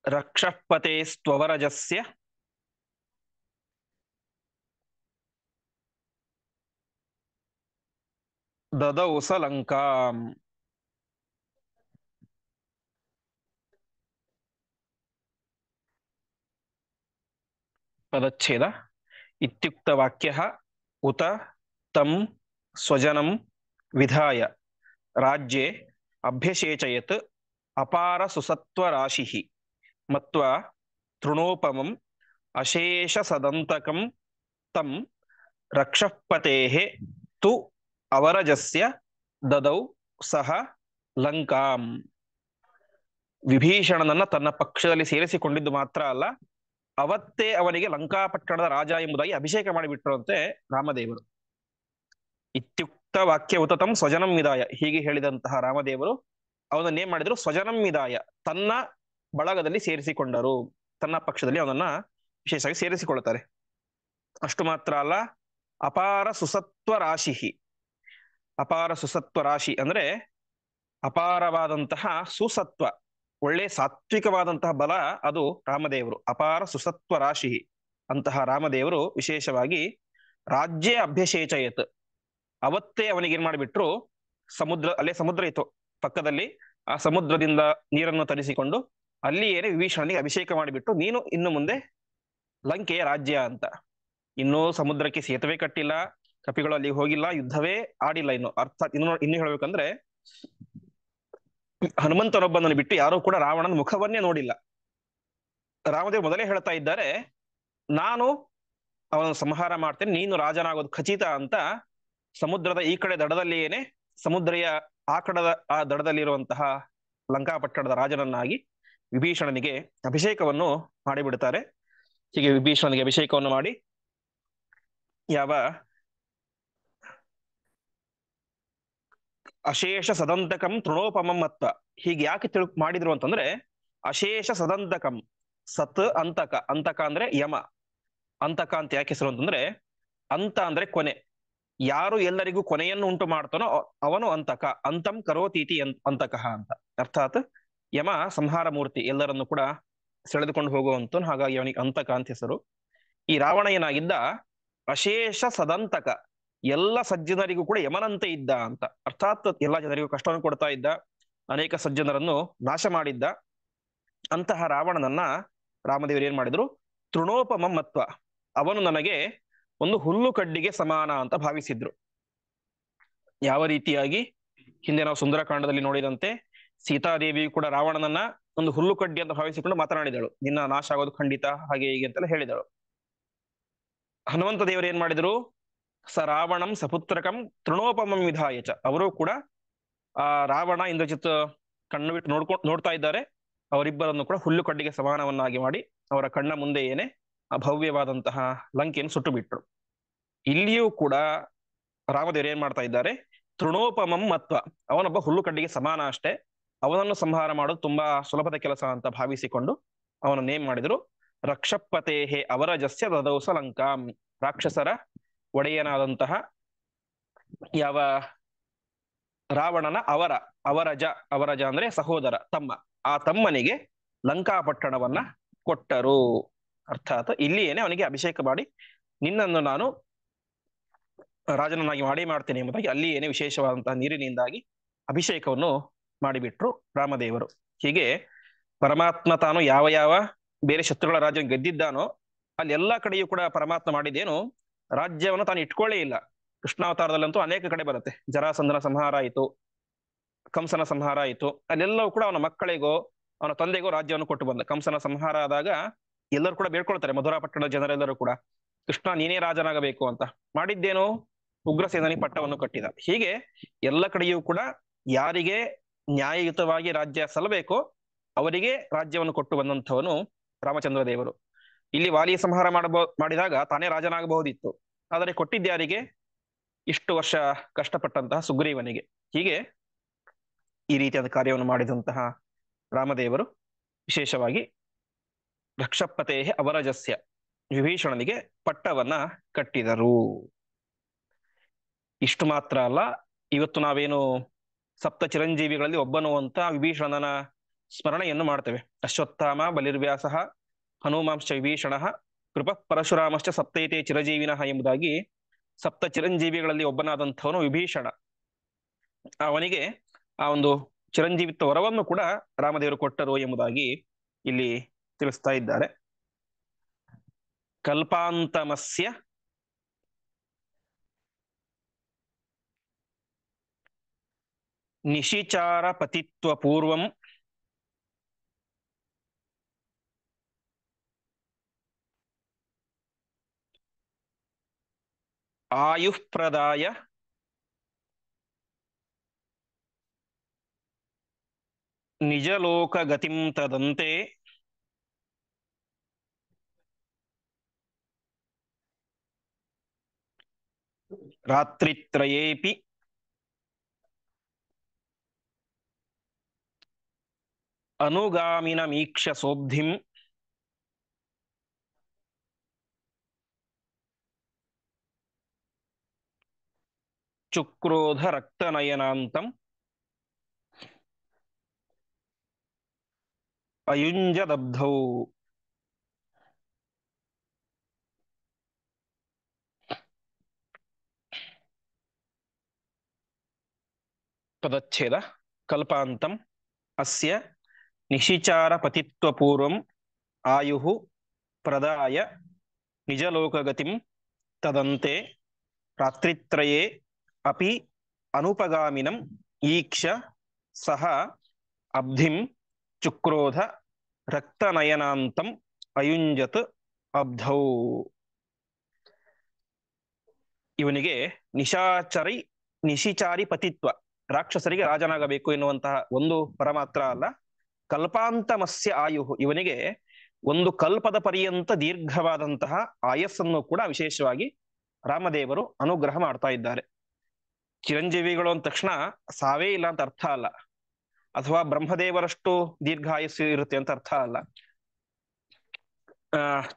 ರಕ್ಷಃಪತೇಸ್ತ್ವವರಜಸ್ಯ ದದೌ ಸ ಲಂಕಾಂ. ಪದಚ್ಛೇದ. ಇತ್ಯುಕ್ತ ವಾಕ್ಯಃ ಉತ ತಂ ಸ್ವಜನಂ ವಿಧಾಯ ರಾಜ್ಯೆ ಅಭ್ಯಷೇಚಯತ್ ಅಪಾರ ಸುಸತ್ವ ರಾಶಿಃ ಮತ್ವಾ ತೃಣೋಪಮಂ ಅಶೇಷ ಸದಂತಕಂ ತಂ ರಕ್ಷಃಪತೇಃ ತು ಅವರಜಸ್ಯ ದದೌ ಸಹ ಲಂಕಾಂ. ವಿಭೀಷಣನನ್ನ ತನ್ನ ಪಕ್ಷದಲ್ಲಿ ಸೇರಿಸಿಕೊಂಡಿದ್ದು ಮಾತ್ರ ಅಲ್ಲ, ಅವತ್ತೇ ಅವನಿಗೆ ಲಂಕಾಪಟ್ಟಣದ ರಾಜ ಎಂಬುದಾಗಿ ಅಭಿಷೇಕ ಮಾಡಿಬಿಟ್ಟರಂತೆ ರಾಮದೇವರು. ಇತ್ಯುಕ್ತ ವಾಕ್ಯ ಉತತಂ ಸ್ವಜನಂ ವಿದಾಯ, ಹೀಗೆ ಹೇಳಿದಂತಹ ರಾಮದೇವರು ಅವನನ್ನೇನ್ ಮಾಡಿದ್ರು? ಸ್ವಜನಂ ವಿದಾಯ, ತನ್ನ ಬಳಗದಲ್ಲಿ ಸೇರಿಸಿಕೊಂಡರು, ತನ್ನ ಪಕ್ಷದಲ್ಲಿ ಅವನನ್ನ ವಿಶೇಷವಾಗಿ ಸೇರಿಸಿಕೊಳ್ಳುತ್ತಾರೆ. ಅಷ್ಟು ಮಾತ್ರ ಅಲ್ಲ, ಅಪಾರ ಸುಸತ್ವ ರಾಶಿ. ಅಪಾರ ಸುಸತ್ವ ರಾಶಿ ಅಂದ್ರೆ ಅಪಾರವಾದಂತಹ ಸುಸತ್ವ, ಒಳ್ಳೆ ಸಾತ್ವಿಕವಾದಂತಹ ಬಲ, ಅದು ರಾಮದೇವರು. ಅಪಾರ ಸುಸತ್ವ ರಾಶಿ ಅಂತಹ ರಾಮದೇವರು ವಿಶೇಷವಾಗಿ ರಾಜ್ಯ ಅಭ್ಯಷೇಚಯತ್, ಅವತ್ತೇ ಅವನಿಗೆ ಏನ್ ಮಾಡಿಬಿಟ್ರು? ಸಮುದ್ರ, ಅಲ್ಲೇ ಸಮುದ್ರ ಇತ್ತು ಪಕ್ಕದಲ್ಲಿ, ಆ ಸಮುದ್ರದಿಂದ ನೀರನ್ನು ತರಿಸಿಕೊಂಡು ಅಲ್ಲಿ ಏನೇ ವಿಭೀಷಣನಿಗೆ ಅಭಿಷೇಕ ಮಾಡಿಬಿಟ್ಟು, ನೀನು ಇನ್ನು ಮುಂದೆ ಲಂಕೆಯ ರಾಜ್ಯ ಅಂತ. ಇನ್ನೂ ಸಮುದ್ರಕ್ಕೆ ಸೇತುವೆ ಕಟ್ಟಿಲ್ಲ, ಕಪಿಗಳು ಅಲ್ಲಿ ಹೋಗಿಲ್ಲ, ಯುದ್ಧವೇ ಆಡಿಲ್ಲ ಇನ್ನು. ಅರ್ಥಾತ್ ಇನ್ನು ಹೇಳ್ಬೇಕಂದ್ರೆ ಹನುಮಂತನೊಬ್ಬನನ್ನು ಬಿಟ್ಟು ಯಾರೂ ಕೂಡ ರಾವಣನ ಮುಖವನ್ನೇ ನೋಡಿಲ್ಲ. ರಾಮದೇವ್ ಮೊದಲೇ ಹೇಳ್ತಾ ಇದ್ದಾರೆ, ನಾನು ಅವನ ಸಂಹಾರ ಮಾಡ್ತೇನೆ, ನೀನು ರಾಜನಾಗೋದು ಖಚಿತ ಅಂತ. ಸಮುದ್ರದ ಈ ಕಡೆ ದಡದಲ್ಲಿ ಏನೇ, ಸಮುದ್ರಿಯ ಆ ದಡದಲ್ಲಿರುವಂತಹ ಲಂಕಾಪಟ್ಟಣದ ರಾಜನನ್ನಾಗಿ ವಿಭೀಷಣನಿಗೆ ಅಭಿಷೇಕವನ್ನು ಮಾಡಿಬಿಡ್ತಾರೆ. ಹೀಗೆ ವಿಭೀಷಣನಿಗೆ ಅಭಿಷೇಕವನ್ನು ಮಾಡಿ ಯಾವ ಅಶೇಷ ಸದಂತಕಂ ತೃಣೋಪಮಂ ಮತ್ವ, ಹೀಗೆ ಯಾಕೆ ಮಾಡಿದ್ರು ಅಂತಂದ್ರೆ, ಅಶೇಷ ಸದಂತಕಂ, ಸತ್ ಅಂತಕ, ಅಂತಕ ಅಂದ್ರೆ ಯಮ, ಅಂತಕ ಅಂತ ಯಾಕೆ ಹೆಸರು ಅಂತಂದ್ರೆ, ಅಂತ ಅಂದ್ರೆ ಕೊನೆ, ಯಾರು ಎಲ್ಲರಿಗೂ ಕೊನೆಯನ್ನು ಉಂಟು ಮಾಡ್ತಾನೋ ಅವನು ಅಂತಕ, ಅಂತಂ ಕರೋತೀತಿ ಅಂತಕಃ ಅಂತ. ಅರ್ಥಾತ್ ಯಮ ಸಂಹಾರ ಮೂರ್ತಿ, ಎಲ್ಲರನ್ನು ಕೂಡ ಸೆಳೆದುಕೊಂಡು ಹೋಗುವಂತ, ಹಾಗಾಗಿ ಅವನಿಗೆ ಅಂತಕ ಅಂತ ಹೆಸರು. ಈ ರಾವಣ ಏನಾಗಿದ್ದ? ಅಶೇಷ ಸದಂತಕ, ಎಲ್ಲ ಸಜ್ಜನರಿಗೂ ಕೂಡ ಯಮನಂತೆ ಇದ್ದ ಅಂತ. ಅರ್ಥಾತ್ ಎಲ್ಲ ಜನರಿಗೂ ಕಷ್ಟವನ್ನು ಕೊಡ್ತಾ ಇದ್ದ, ಅನೇಕ ಸಜ್ಜನರನ್ನು ನಾಶ ಮಾಡಿದ್ದ. ಅಂತಹ ರಾವಣನನ್ನ ರಾಮದೇವರು ಏನ್ ಮಾಡಿದ್ರು? ತೃಣೋಪಮಂ ಮತ್ವ, ಅವನು ನನಗೆ ಒಂದು ಹುಲ್ಲು ಕಡ್ಡಿಗೆ ಸಮಾನ ಅಂತ ಭಾವಿಸಿದ್ರು. ಯಾವ ರೀತಿಯಾಗಿ ಹಿಂದೆ ನಾವು ಸುಂದರಕಾಂಡದಲ್ಲಿ ನೋಡಿದಂತೆ, ಸೀತಾದೇವಿಯು ಕೂಡ ರಾವಣನನ್ನ ಒಂದು ಹುಲ್ಲು ಕಡ್ಡಿ ಅಂತ ಭಾವಿಸಿಕೊಂಡು ಮಾತನಾಡಿದಳು, ನಿನ್ನ ನಾಶ ಆಗೋದು ಖಂಡಿತ, ಹಾಗೆ ಹೀಗೆ ಅಂತೆಲ್ಲ ಹೇಳಿದಳು. ಹನುಮಂತ ದೇವರು ಏನ್ ಮಾಡಿದ್ರು? ಸ ರಾವಣಂ ಸಪುತ್ರಕಂ ತೃಣೋಪಮಂ ವಿಧಾಯಚ, ಅವರು ಕೂಡ ಆ ರಾವಣ ಇಂದ್ರಜಿತ್ ಕಣ್ಣು ಬಿಟ್ಟು ನೋಡ್ತಾ ಇದ್ದಾರೆ, ಅವರಿಬ್ಬರನ್ನು ಕೂಡ ಹುಲ್ಲು ಕಡ್ಡಿಗೆ ಸಮಾನವನ್ನಾಗಿ ಮಾಡಿ ಅವರ ಕಣ್ಣ ಮುಂದೆ ಏನೇ ಆ ಭವ್ಯವಾದಂತಹ ಲಂಕೆಯನ್ನು ಸುಟ್ಟು ಬಿಟ್ರು. ಇಲ್ಲಿಯೂ ಕೂಡ ರಾಮದೇವರು ಏನ್ ಮಾಡ್ತಾ ಇದ್ದಾರೆ? ತೃಣೋಪಮಂ ಮತ್ವ, ಅವನೊಬ್ಬ ಹುಲ್ಲು ಕಡ್ಡಿಗೆ ಸಮಾನ ಅಷ್ಟೇ, ಅವನನ್ನು ಸಂಹಾರ ಮಾಡೋದು ತುಂಬಾ ಸುಲಭದ ಕೆಲಸ ಅಂತ ಭಾವಿಸಿಕೊಂಡು ಅವನನ್ನೇನ್ ಮಾಡಿದ್ರು? ರಕ್ಷಪತೇಹೇ ಅವರಜಸ್ಯ ದದೌಸ ಲಂಕಾಂ, ರಾಕ್ಷಸರ ಒಡೆಯನಾದಂತಹ ಯಾವ ರಾವಣನ ಅವರಜ ಅಂದ್ರೆ ಸಹೋದರ, ತಮ್ಮ, ಆ ತಮ್ಮನಿಗೆ ಲಂಕಾಪಟ್ಟಣವನ್ನ ಕೊಟ್ಟರು. ಅರ್ಥಾತ್ ಇಲ್ಲಿ ಏನೇ ಅವನಿಗೆ ಅಭಿಷೇಕ ಮಾಡಿ, ನಿನ್ನನ್ನು ನಾನು ರಾಜನನ್ನಾಗಿ ಮಾಡ್ತೇನೆ ಎಂಬುದಾಗಿ ಅಲ್ಲಿ ಏನೇ ವಿಶೇಷವಾದಂತಹ ನೀರಿನಿಂದಾಗಿ ಅಭಿಷೇಕವನ್ನು ಮಾಡಿಬಿಟ್ರು ರಾಮದೇವರು. ಹೀಗೆ ಪರಮಾತ್ಮ ತಾನು ಯಾವ ಯಾವ ಬೇರೆ ಶತ್ರುಗಳ ರಾಜ್ಯ ಗೆದ್ದಿದ್ದಾನೋ ಅಲ್ಲಿ ಎಲ್ಲಾ ಕಡೆಯೂ ಕೂಡ ಪರಮಾತ್ಮ ಮಾಡಿದೇನು? ರಾಜ್ಯವನ್ನು ತಾನು ಇಟ್ಕೊಳ್ಳೇ ಇಲ್ಲ. ಕೃಷ್ಣಾವತಾರದಲ್ಲಂತೂ ಅನೇಕ ಕಡೆ ಬರುತ್ತೆ, ಜರಾಸಂಧನ ಸಂಹಾರ ಆಯಿತು, ಕಂಸನ ಸಂಹಾರ ಆಯಿತು, ಅಲ್ಲೆಲ್ಲವೂ ಕೂಡ ಅವನ ಮಕ್ಕಳಿಗೋ ಅವನ ತಂದೆಗೋ ರಾಜ್ಯವನ್ನು ಕೊಟ್ಟು ಬಂದ. ಕಂಸನ ಸಂಹಾರ ಆದಾಗ ಎಲ್ಲರೂ ಕೂಡ ಬೇಡ್ಕೊಳ್ತಾರೆ, ಮಧುರಾಪಟ್ಟಣದ ಜನರೆಲ್ಲರೂ ಕೂಡ, ಕೃಷ್ಣ ನೀನೇ ರಾಜನಾಗಬೇಕು ಅಂತ. ಮಾಡಿದ್ದೇನು? ಉಗ್ರಸೇನನಿಗೆ ಪಟ್ಟವನ್ನು ಕಟ್ಟಿದ. ಹೀಗೆ ಎಲ್ಲ ಕಡೆಯೂ ಕೂಡ ಯಾರಿಗೆ ನ್ಯಾಯಯುತವಾಗಿ ರಾಜ್ಯ ಸಲ್ಲಬೇಕೋ ಅವರಿಗೆ ರಾಜ್ಯವನ್ನು ಕೊಟ್ಟು ಬಂದಂಥವನು ರಾಮಚಂದ್ರ ದೇವರು. ಇಲ್ಲಿ ವಾಲಿ ಸಂಹಾರ ಮಾಡಿದಾಗ ತಾನೇ ರಾಜನಾಗಬಹುದಿತ್ತು, ಆದರೆ ಕೊಟ್ಟಿದ್ಯಾರಿಗೆ? ಇಷ್ಟು ವರ್ಷ ಕಷ್ಟಪಟ್ಟಂತಹ ಸುಗ್ರೀವನಿಗೆ. ಹೀಗೆ ಈ ರೀತಿಯಾದ ಕಾರ್ಯವನ್ನು ಮಾಡಿದಂತಹ ರಾಮದೇವರು ವಿಶೇಷವಾಗಿ ರಕ್ಷಪತೆ ಅವರಜಸ್ಯ ವಿಭೀಷಣನಿಗೆ ಪಟ್ಟವನ್ನ ಕಟ್ಟಿದರು. ಇಷ್ಟು ಮಾತ್ರ ಅಲ್ಲ, ಇವತ್ತು ನಾವೇನು ಸಪ್ತ ಚಿರಂಜೀವಿಗಳಲ್ಲಿ ಒಬ್ಬನು ಅಂತ ವಿಭೀಷಣನ ಸ್ಮರಣೆಯನ್ನು ಮಾಡ್ತೇವೆ. ಅಶ್ವತ್ಥಾಮ ಬಲಿರ್ವ್ಯಾಸ ಹನುಮಾಂಶ್ಚ ವಿಭೀಷಣ ಕೃಪ ಪರಶುರಾಮಶ್ಚ ಸಪ್ತೈತೆ ಚಿರಜೀವಿನಃ ಎಂಬುದಾಗಿ ಸಪ್ತ ಚಿರಂಜೀವಿಗಳಲ್ಲಿ ಒಬ್ಬನಾದಂಥವನು ವಿಭೀಷಣ. ಅವನಿಗೆ ಆ ಒಂದು ಚಿರಂಜೀವಿತ್ವ ವರವನ್ನು ಕೂಡ ರಾಮದೇವರು ಕೊಟ್ಟರು ಎಂಬುದಾಗಿ ಇಲ್ಲಿ ತಿಳಿಸ್ತಾ ಇದ್ದಾರೆ. ಕಲ್ಪಾಂತಮಸ್ಯ ನಿಶಿಚಾರ ಪತಿತ್ವ ಪೂರ್ವಂ ಆಯುಃಪ್ರದಾಯ ನಿಜಲೋಕಗತಿಂ ತದಂತೆ ರಾತ್ರಿತ್ರಯೇಪಿ ಅನುಗಾಮಿನಮೀಕ್ಷ ಸೋಬ್ಧಿಂ ಚುಕ್ರೋಧ ರಕ್ತನಯನಾಂತಂ ಅಯುಂಜದಬ್ಧೌ. ಪದಚ್ಛೇದ. ಕಲ್ಪಾಂತಂ ಅಸ್ಯ ನಿಶಿಚಾರ ಪತಿತ್ವ ಪೂರ್ವಂ ಆಯುಃ ಪ್ರದಾಯ ನಿಜಲೋಕಗತಿಂ ತದಂತೆ ರಾತ್ರಿತ್ರಯೇ ಅಪಿ ಅನುಪಗಾಮಿನಂ ಈಕ್ಷ ಸಹ ಅಬ್ಧಿಂ ಚುಕ್ರೋಧ ರಕ್ತನಯನಾಂತಂ ಅಯುಂಜತ್ ಅಬ್ಧೌ. ಇವನಿಗೆ ನಿಶಿಚಾರಿ ಪತಿತ್ವ, ರಾಕ್ಷಸರಿಗೆ ರಾಜನಾಗಬೇಕು ಎನ್ನುವಂತಹ ಒಂದು ಪರಮಾತ್ರ ಅಲ್ಲ, ಕಲ್ಪಾಂತಮಸ್ಯ ಆಯುಹು, ಇವನಿಗೆ ಒಂದು ಕಲ್ಪದ ಪರ್ಯಂತ ದೀರ್ಘವಾದಂತಹ ಆಯಸ್ಸನ್ನು ಕೂಡ ವಿಶೇಷವಾಗಿ ರಾಮದೇವರು ಅನುಗ್ರಹ ಮಾಡ್ತಾ ಇದ್ದಾರೆ. ಚಿರಂಜೀವಿಗಳು ಅಂದ ತಕ್ಷಣ ಸಾವೇ ಇಲ್ಲ ಅಂತ ಅರ್ಥ ಅಲ್ಲ, ಅಥವಾ ಬ್ರಹ್ಮದೇವರಷ್ಟು ದೀರ್ಘ ಆಯಸ್ಸು ಇರುತ್ತೆ ಅಂತ ಅರ್ಥ ಅಲ್ಲ.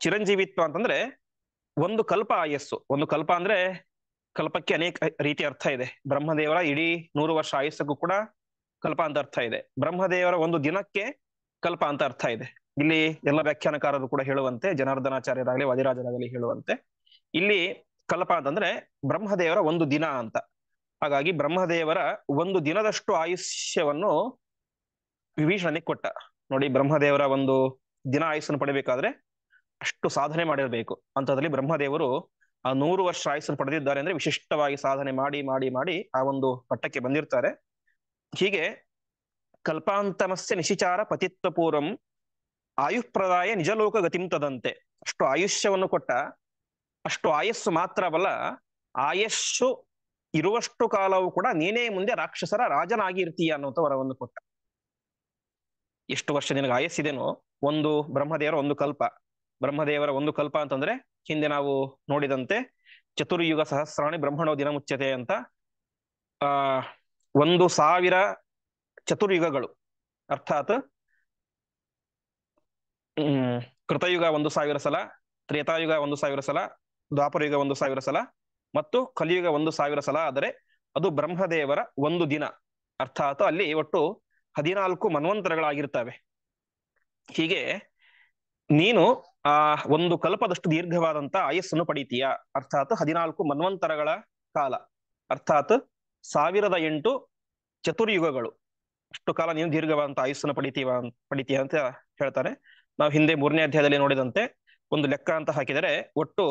ಚಿರಂಜೀವಿತ್ವ ಅಂತಂದ್ರೆ ಒಂದು ಕಲ್ಪ ಆಯಸ್ಸು. ಒಂದು ಕಲ್ಪ ಅಂದ್ರೆ ಕಲ್ಪಕ್ಕೆ ಅನೇಕ ರೀತಿಯ ಅರ್ಥ ಇದೆ. ಬ್ರಹ್ಮದೇವರ ಇಡೀ 100 ವರ್ಷ ಆಯಸ್ಸಕ್ಕೂ ಕೂಡ ಕಲ್ಪ ಅಂತ ಅರ್ಥ ಇದೆ. ಬ್ರಹ್ಮದೇವರ ಒಂದು ದಿನಕ್ಕೆ ಕಲ್ಪ ಅಂತ ಅರ್ಥ ಇದೆ. ಇಲ್ಲಿ ಎಲ್ಲ ವ್ಯಾಖ್ಯಾನಕಾರರು ಕೂಡ ಹೇಳುವಂತೆ, ಜನಾರ್ದನಾಚಾರ್ಯರಾಗಲಿ ವಾದಿರಾಜರಾಗಲಿ ಹೇಳುವಂತೆ, ಇಲ್ಲಿ ಕಲ್ಪ ಅಂತಂದ್ರೆ ಬ್ರಹ್ಮದೇವರ ಒಂದು ದಿನ ಅಂತ. ಹಾಗಾಗಿ ಬ್ರಹ್ಮದೇವರ ಒಂದು ದಿನದಷ್ಟು ಆಯುಷ್ಯವನ್ನು ವಿಭೀಷಣನಿಗೆ ಕೊಟ್ಟ. ನೋಡಿ, ಬ್ರಹ್ಮದೇವರ ಒಂದು ದಿನ ಆಯುಸ್ಸನ್ನು ಪಡಿಬೇಕಾದ್ರೆ ಅಷ್ಟು ಸಾಧನೆ ಮಾಡಿರ್ಬೇಕು. ಅಂಥದ್ರಲ್ಲಿ ಬ್ರಹ್ಮದೇವರು ಆ 100 ವರ್ಷ ಆಯುಸ್ಸನ್ನು ಪಡೆದಿದ್ದಾರೆ ಅಂದ್ರೆ ವಿಶಿಷ್ಟವಾಗಿ ಸಾಧನೆ ಮಾಡಿ ಮಾಡಿ ಮಾಡಿ ಆ ಒಂದು ಪಟ್ಟಕ್ಕೆ ಬಂದಿರ್ತಾರೆ. ಹೀಗೆ ಕಲ್ಪಾಂತಮಸ್ಯ ನಿಶಿಚಾರ ಪತಿತ್ವ ಪೂರ್ವಂ ಆಯುಃಪ್ರದಾಯ ನಿಜಲೋಕ ಗತಿಂ ತದಂತೆ. ಅಷ್ಟು ಆಯುಷ್ಯವನ್ನು ಕೊಟ್ಟ. ಅಷ್ಟು ಆಯಸ್ಸು ಮಾತ್ರವಲ್ಲ, ಆಯಸ್ಸು ಇರುವಷ್ಟು ಕಾಲವೂ ಕೂಡ ನೀನೇ ಮುಂದೆ ರಾಕ್ಷಸರ ರಾಜನಾಗಿ ಇರ್ತೀಯ ಅನ್ನುವಂಥ ವರವನ್ನು ಕೊಟ್ಟ. ಎಷ್ಟು ವರ್ಷ ನಿನಗೆ ಆಯಸ್ಸಿದೇನೋ, ಒಂದು ಬ್ರಹ್ಮದೇವರ ಒಂದು ಕಲ್ಪ. ಬ್ರಹ್ಮದೇವರ ಒಂದು ಕಲ್ಪ ಅಂತಂದ್ರೆ ಹಿಂದೆ ನಾವು ನೋಡಿದಂತೆ ಚತುರ್ಯುಗ ಸಹಸ್ರಾಣಿ ಬ್ರಹ್ಮಣೋ ದಿನ ಮುಚ್ಯತೆ ಅಂತ 1000 ಚತುರ್ಯುಗಗಳು, ಅರ್ಥಾತ್ ಕೃತಯುಗ 1000 ಸಲ, ತ್ರೇತಾಯುಗ 1000 ಸಲ, ದ್ವಾಪರಯುಗ 1000 ಸಲ ಮತ್ತು ಕಲಿಯುಗ 1000 ಸಲ. ಆದರೆ ಅದು ಬ್ರಹ್ಮದೇವರ ಒಂದು ದಿನ, ಅರ್ಥಾತ್ ಅಲ್ಲಿ ಒಟ್ಟು 14 ಮನ್ವಂತರಗಳಾಗಿರ್ತವೆ. ಹೀಗೆ ನೀನು ಆ ಒಂದು ಕಲ್ಪದಷ್ಟು ದೀರ್ಘವಾದಂತ ಆಯಸ್ಸನ್ನು ಪಡಿತೀಯ, ಅರ್ಥಾತ್ 14 ಮನ್ವಂತರಗಳ ಕಾಲ, ಅರ್ಥಾತ್ 1008 ಚತುರ್ಯುಗಗಳು. ಅಷ್ಟು ಕಾಲ ನೀನು ದೀರ್ಘವಾದಂತ ಆಯುಸ್ಸನ್ನು ಪಡಿತೀಯ ಅಂತ ಹೇಳ್ತಾರೆ. ನಾವು ಹಿಂದೆ 3ನೇ ಅಧ್ಯಾಯದಲ್ಲಿ ನೋಡಿದಂತೆ ಒಂದು ಲೆಕ್ಕ ಅಂತ ಹಾಕಿದರೆ ಒಟ್ಟು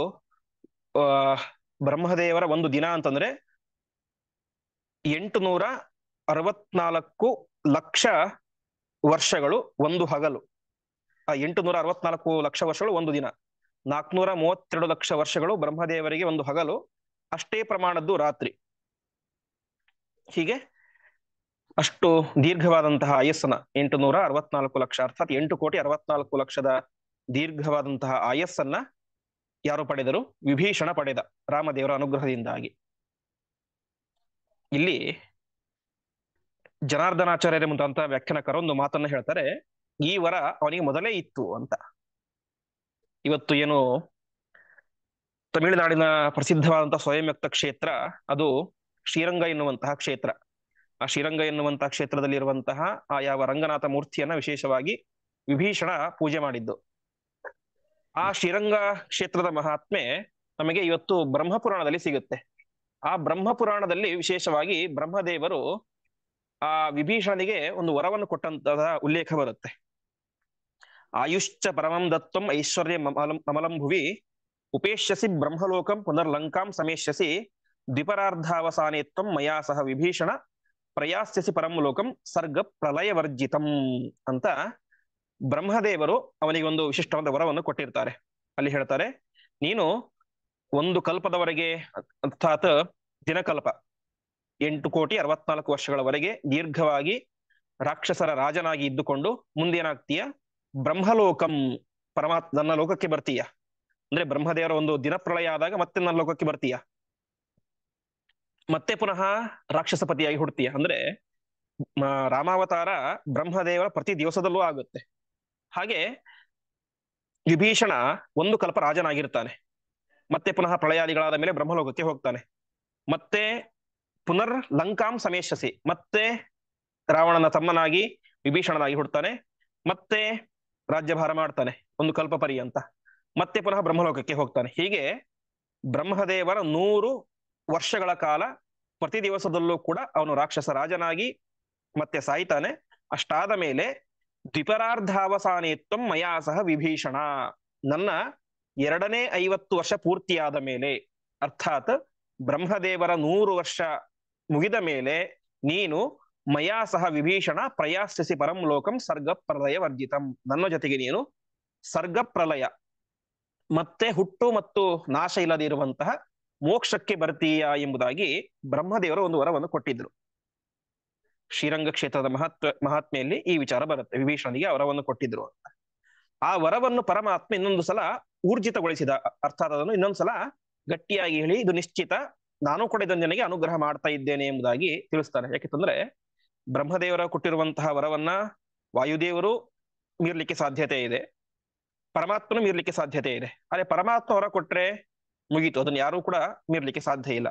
ಬ್ರಹ್ಮದೇವರ ಒಂದು ದಿನ ಅಂತಂದ್ರೆ 864 ಲಕ್ಷ ವರ್ಷಗಳು ಒಂದು ಹಗಲು. ಆ 864 ಲಕ್ಷ ವರ್ಷಗಳು ಒಂದು ದಿನ. 432 ಲಕ್ಷ ವರ್ಷಗಳು ಬ್ರಹ್ಮದೇವರಿಗೆ ಒಂದು ಹಗಲು. ಅಷ್ಟೇ ಪ್ರಮಾಣದ್ದು ರಾತ್ರಿ. ಹೀಗೆ ಅಷ್ಟು ದೀರ್ಘವಾದಂತಹ ಆಯಸ್ಸನ 864 ಲಕ್ಷ, ಅರ್ಥಾತ್ 8,64,00,000 ದೀರ್ಘವಾದಂತಹ ಆಯಸ್ಸನ್ನ ಯಾರು ಪಡೆದರು? ವಿಭೀಷಣ ಪಡೆದ, ರಾಮದೇವರ ಅನುಗ್ರಹದಿಂದಾಗಿ. ಇಲ್ಲಿ ಜನಾರ್ದನಾಚಾರ್ಯರ ಮುಂದಂತ ವ್ಯಾಖ್ಯಾನಕಾರ ಒಂದು ಮಾತನ್ನ ಹೇಳ್ತಾರೆ, ಈ ವರ ಅವನಿಗೆ ಮೊದಲೇ ಇತ್ತು ಅಂತ. ಇವತ್ತು ಏನು ತಮಿಳುನಾಡಿನ ಪ್ರಸಿದ್ಧವಾದಂತಹ ಸ್ವಯಂವ್ಯಕ್ತ ಕ್ಷೇತ್ರ, ಅದು ಶ್ರೀರಂಗ ಎನ್ನುವಂತಹ ಕ್ಷೇತ್ರ. ಆ ಶ್ರೀರಂಗ ಎನ್ನುವಂತಹ ಕ್ಷೇತ್ರದಲ್ಲಿರುವಂತಹ ಆ ಯಾವ ರಂಗನಾಥ ಮೂರ್ತಿಯನ್ನ ವಿಶೇಷವಾಗಿ ವಿಭೀಷಣ ಪೂಜೆ ಮಾಡಿದ್ದು. ಆ ಶ್ರೀರಂಗ ಕ್ಷೇತ್ರದ ಮಹಾತ್ಮೆ ನಮಗೆ ಇವತ್ತು ಬ್ರಹ್ಮಪುರಾಣದಲ್ಲಿ ಸಿಗುತ್ತೆ. ಆ ಬ್ರಹ್ಮಪುರಾಣದಲ್ಲಿ ವಿಶೇಷವಾಗಿ ಬ್ರಹ್ಮದೇವರು ಆ ವಿಭೀಷಣನಿಗೆ ಒಂದು ವರವನ್ನು ಕೊಟ್ಟಂತಹ ಉಲ್ಲೇಖ ಬರುತ್ತೆ. ಆಯುಶ್ಚ ಪರಮಂ ದತ್ತಂ ಐಶ್ವರ್ಯ ಅಮಲಂ ಭುವಿ ಉಪೇಶ್ಯಸಿ ಬ್ರಹ್ಮಲೋಕಂ ಪುನರ್ಲಂಕಾಂ ಸಮೇಶ್ಯಸಿ ದ್ವಿಪರಾರ್ಧಾವಸಾನೆ ತ್ವಂ ಮಯಾ ಸಹ ವಿಭೀಷಣ ಪ್ರಯಾಸ್ಯಸಿ ಪರಂ ಲೋಕಂ ಸರ್ಗ ಪ್ರಲಯವರ್ಜಿತಂ ಅಂತ ಬ್ರಹ್ಮದೇವರು ಅವನಿಗೆ ಒಂದು ವಿಶಿಷ್ಟವಾದ ವರವನ್ನು ಕೊಟ್ಟಿರ್ತಾರೆ. ಅಲ್ಲಿ ಹೇಳ್ತಾರೆ, ನೀನು ಒಂದು ಕಲ್ಪದವರೆಗೆ, ಅರ್ಥಾತ್ ದಿನಕಲ್ಪ 8,64 ವರ್ಷಗಳವರೆಗೆ ದೀರ್ಘವಾಗಿ ರಾಕ್ಷಸರ ರಾಜನಾಗಿ ಇದ್ದುಕೊಂಡು ಮುಂದೇನಾಗ್ತೀಯ? ಬ್ರಹ್ಮಲೋಕಂ, ನನ್ನ ಲೋಕಕ್ಕೆ ಬರ್ತೀಯ. ಅಂದ್ರೆ ಬ್ರಹ್ಮದೇವರ ಒಂದು ದಿನ ಪ್ರಳಯ ಆದಾಗ ಮತ್ತೆ ನನ್ನ ಲೋಕಕ್ಕೆ ಬರ್ತೀಯ, ಮತ್ತೆ ಪುನಃ ರಾಕ್ಷಸಪತಿಯಾಗಿ ಹುಡ್ತೀಯ. ಅಂದ್ರೆ ರಾಮಾವತಾರ ಬ್ರಹ್ಮದೇವರ ಪ್ರತಿ ದಿವಸದಲ್ಲೂ ಆಗುತ್ತೆ. ಹಾಗೆ ವಿಭೀಷಣ ಒಂದು ಕಲ್ಪ ರಾಜನಾಗಿರ್ತಾನೆ, ಮತ್ತೆ ಪುನಃ ಪ್ರಳಯಾದಿಗಳಾದ ಮೇಲೆ ಬ್ರಹ್ಮಲೋಕಕ್ಕೆ ಹೋಗ್ತಾನೆ, ಮತ್ತೆ ಪುನರ್ ಲಂಕಾಂ ಸಮೇಶಸಿ, ಮತ್ತೆ ರಾವಣನ ತಮ್ಮನಾಗಿ ವಿಭೀಷಣನಾಗಿ ಹುಡ್ತಾನೆ, ಮತ್ತೆ ರಾಜ್ಯಭಾರ ಮಾಡ್ತಾನೆ ಒಂದು ಕಲ್ಪ ಪರ್ಯಂತ, ಮತ್ತೆ ಪುನಃ ಬ್ರಹ್ಮಲೋಕಕ್ಕೆ ಹೋಗ್ತಾನೆ. ಹೀಗೆ ಬ್ರಹ್ಮದೇವರ 100 ವರ್ಷಗಳ ಕಾಲ ಪ್ರತಿ ದಿವಸದಲ್ಲೂ ಕೂಡ ಅವನು ರಾಕ್ಷಸ ರಾಜನಾಗಿ ಮತ್ತೆ ಸಾಯ್ತಾನೆ. ಅಷ್ಟಾದ ಮೇಲೆ ದ್ವಿಪರಾರ್ಧಾವಸಾನೇತ್ವಂ ಮಯಾ ಸಹ ವಿಭೀಷಣ, ನನ್ನ 2ನೇ 50 ವರ್ಷ ಪೂರ್ತಿಯಾದ ಮೇಲೆ, ಅರ್ಥಾತ್ ಬ್ರಹ್ಮದೇವರ 100 ವರ್ಷ ಮುಗಿದ ಮೇಲೆ ನೀನು ಮಯಾ ಸಹ ವಿಭೀಷಣ ಪ್ರಯಾಸ್ಯಸಿ ಪರಂ ಲೋಕಂ ಸರ್ಗ ಪ್ರಲಯ ವರ್ಜಿತಂ, ನನ್ನ ಜೊತೆಗೆ ನೀನು ಸರ್ಗ ಪ್ರಲಯ ಮತ್ತೆ ಹುಟ್ಟು ಮತ್ತು ನಾಶ ಇಲ್ಲದೆ ಇರುವಂತಹ ಮೋಕ್ಷಕ್ಕೆ ಬರ್ತೀಯ ಎಂಬುದಾಗಿ ಬ್ರಹ್ಮದೇವರ ಒಂದು ವರವನ್ನು ಕೊಟ್ಟಿದ್ರು. ಶ್ರೀರಂಗ ಕ್ಷೇತ್ರದ ಮಹಾತ್ಮೆಯಲ್ಲಿ ಈ ವಿಚಾರ ಬರುತ್ತೆ. ವಿಭೀಷಣನಿಗೆ ಆ ವರವನ್ನು ಕೊಟ್ಟಿದ್ರು ಅಂತ. ಆ ವರವನ್ನು ಪರಮಾತ್ಮ ಇನ್ನೊಂದು ಸಲ ಊರ್ಜಿತಗೊಳಿಸಿದ, ಅರ್ಥಾತ್ ಅದನ್ನು ಇನ್ನೊಂದ್ಸಲ ಗಟ್ಟಿಯಾಗಿ ಹೇಳಿ, ಇದು ನಿಶ್ಚಿತ, ನಾನು ಕೂಡ ಇದನ್ನು ನನಗೆ ಅನುಗ್ರಹ ಮಾಡ್ತಾ ಇದ್ದೇನೆ ಎಂಬುದಾಗಿ ತಿಳಿಸ್ತಾನೆ. ಯಾಕೆಂತಂದ್ರೆ ಬ್ರಹ್ಮದೇವರ ಕೊಟ್ಟಿರುವಂತಹ ವರವನ್ನ ವಾಯುದೇವರು ಮೀರ್ಲಿಕ್ಕೆ ಸಾಧ್ಯತೆ ಇದೆ, ಪರಮಾತ್ಮನು ಮೀರ್ಲಿಕ್ಕೆ ಸಾಧ್ಯತೆ ಇದೆ. ಆದ್ರೆ ಪರಮಾತ್ಮ ವರ ಕೊಟ್ರೆ ಮುಗೀತು, ಅದನ್ನು ಯಾರೂ ಕೂಡ ಮೀರ್ಲಿಕ್ಕೆ ಸಾಧ್ಯ ಇಲ್ಲ.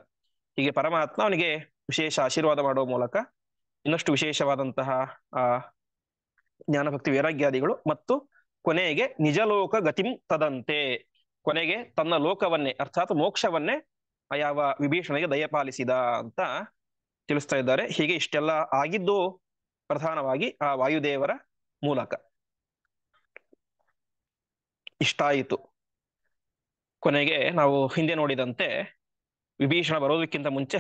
ಹೀಗೆ ಪರಮಾತ್ಮ ಅವನಿಗೆ ವಿಶೇಷ ಆಶೀರ್ವಾದ ಮಾಡುವ ಮೂಲಕ ಇನ್ನಷ್ಟು ವಿಶೇಷವಾದಂತಹ ಜ್ಞಾನಭಕ್ತಿ ವೈರಾಗ್ಯಾದಿಗಳು ಮತ್ತು ಕೊನೆಗೆ ನಿಜಲೋಕ ಗತಿಂ ತದಂತೆ, ಕೊನೆಗೆ ತನ್ನ ಲೋಕವನ್ನೇ ಅರ್ಥಾತ್ ಮೋಕ್ಷವನ್ನೇ ಯಾವ ವಿಭೀಷಣನಿಗೆ ದಯಪಾಲಿಸಿದ ಅಂತ ತಿಳಿಸ್ತಾ ಇದ್ದಾರೆ. ಹೀಗೆ ಇಷ್ಟೆಲ್ಲ ಆಗಿದ್ದು ಪ್ರಧಾನವಾಗಿ ಆ ವಾಯುದೇವರ ಮೂಲಕ. ಇಷ್ಟಾಯಿತು. ಕೊನೆಗೆ ನಾವು ಹಿಂದೆ ನೋಡಿದಂತೆ ವಿಭೀಷಣ ಬರೋದಕ್ಕಿಂತ ಮುಂಚೆ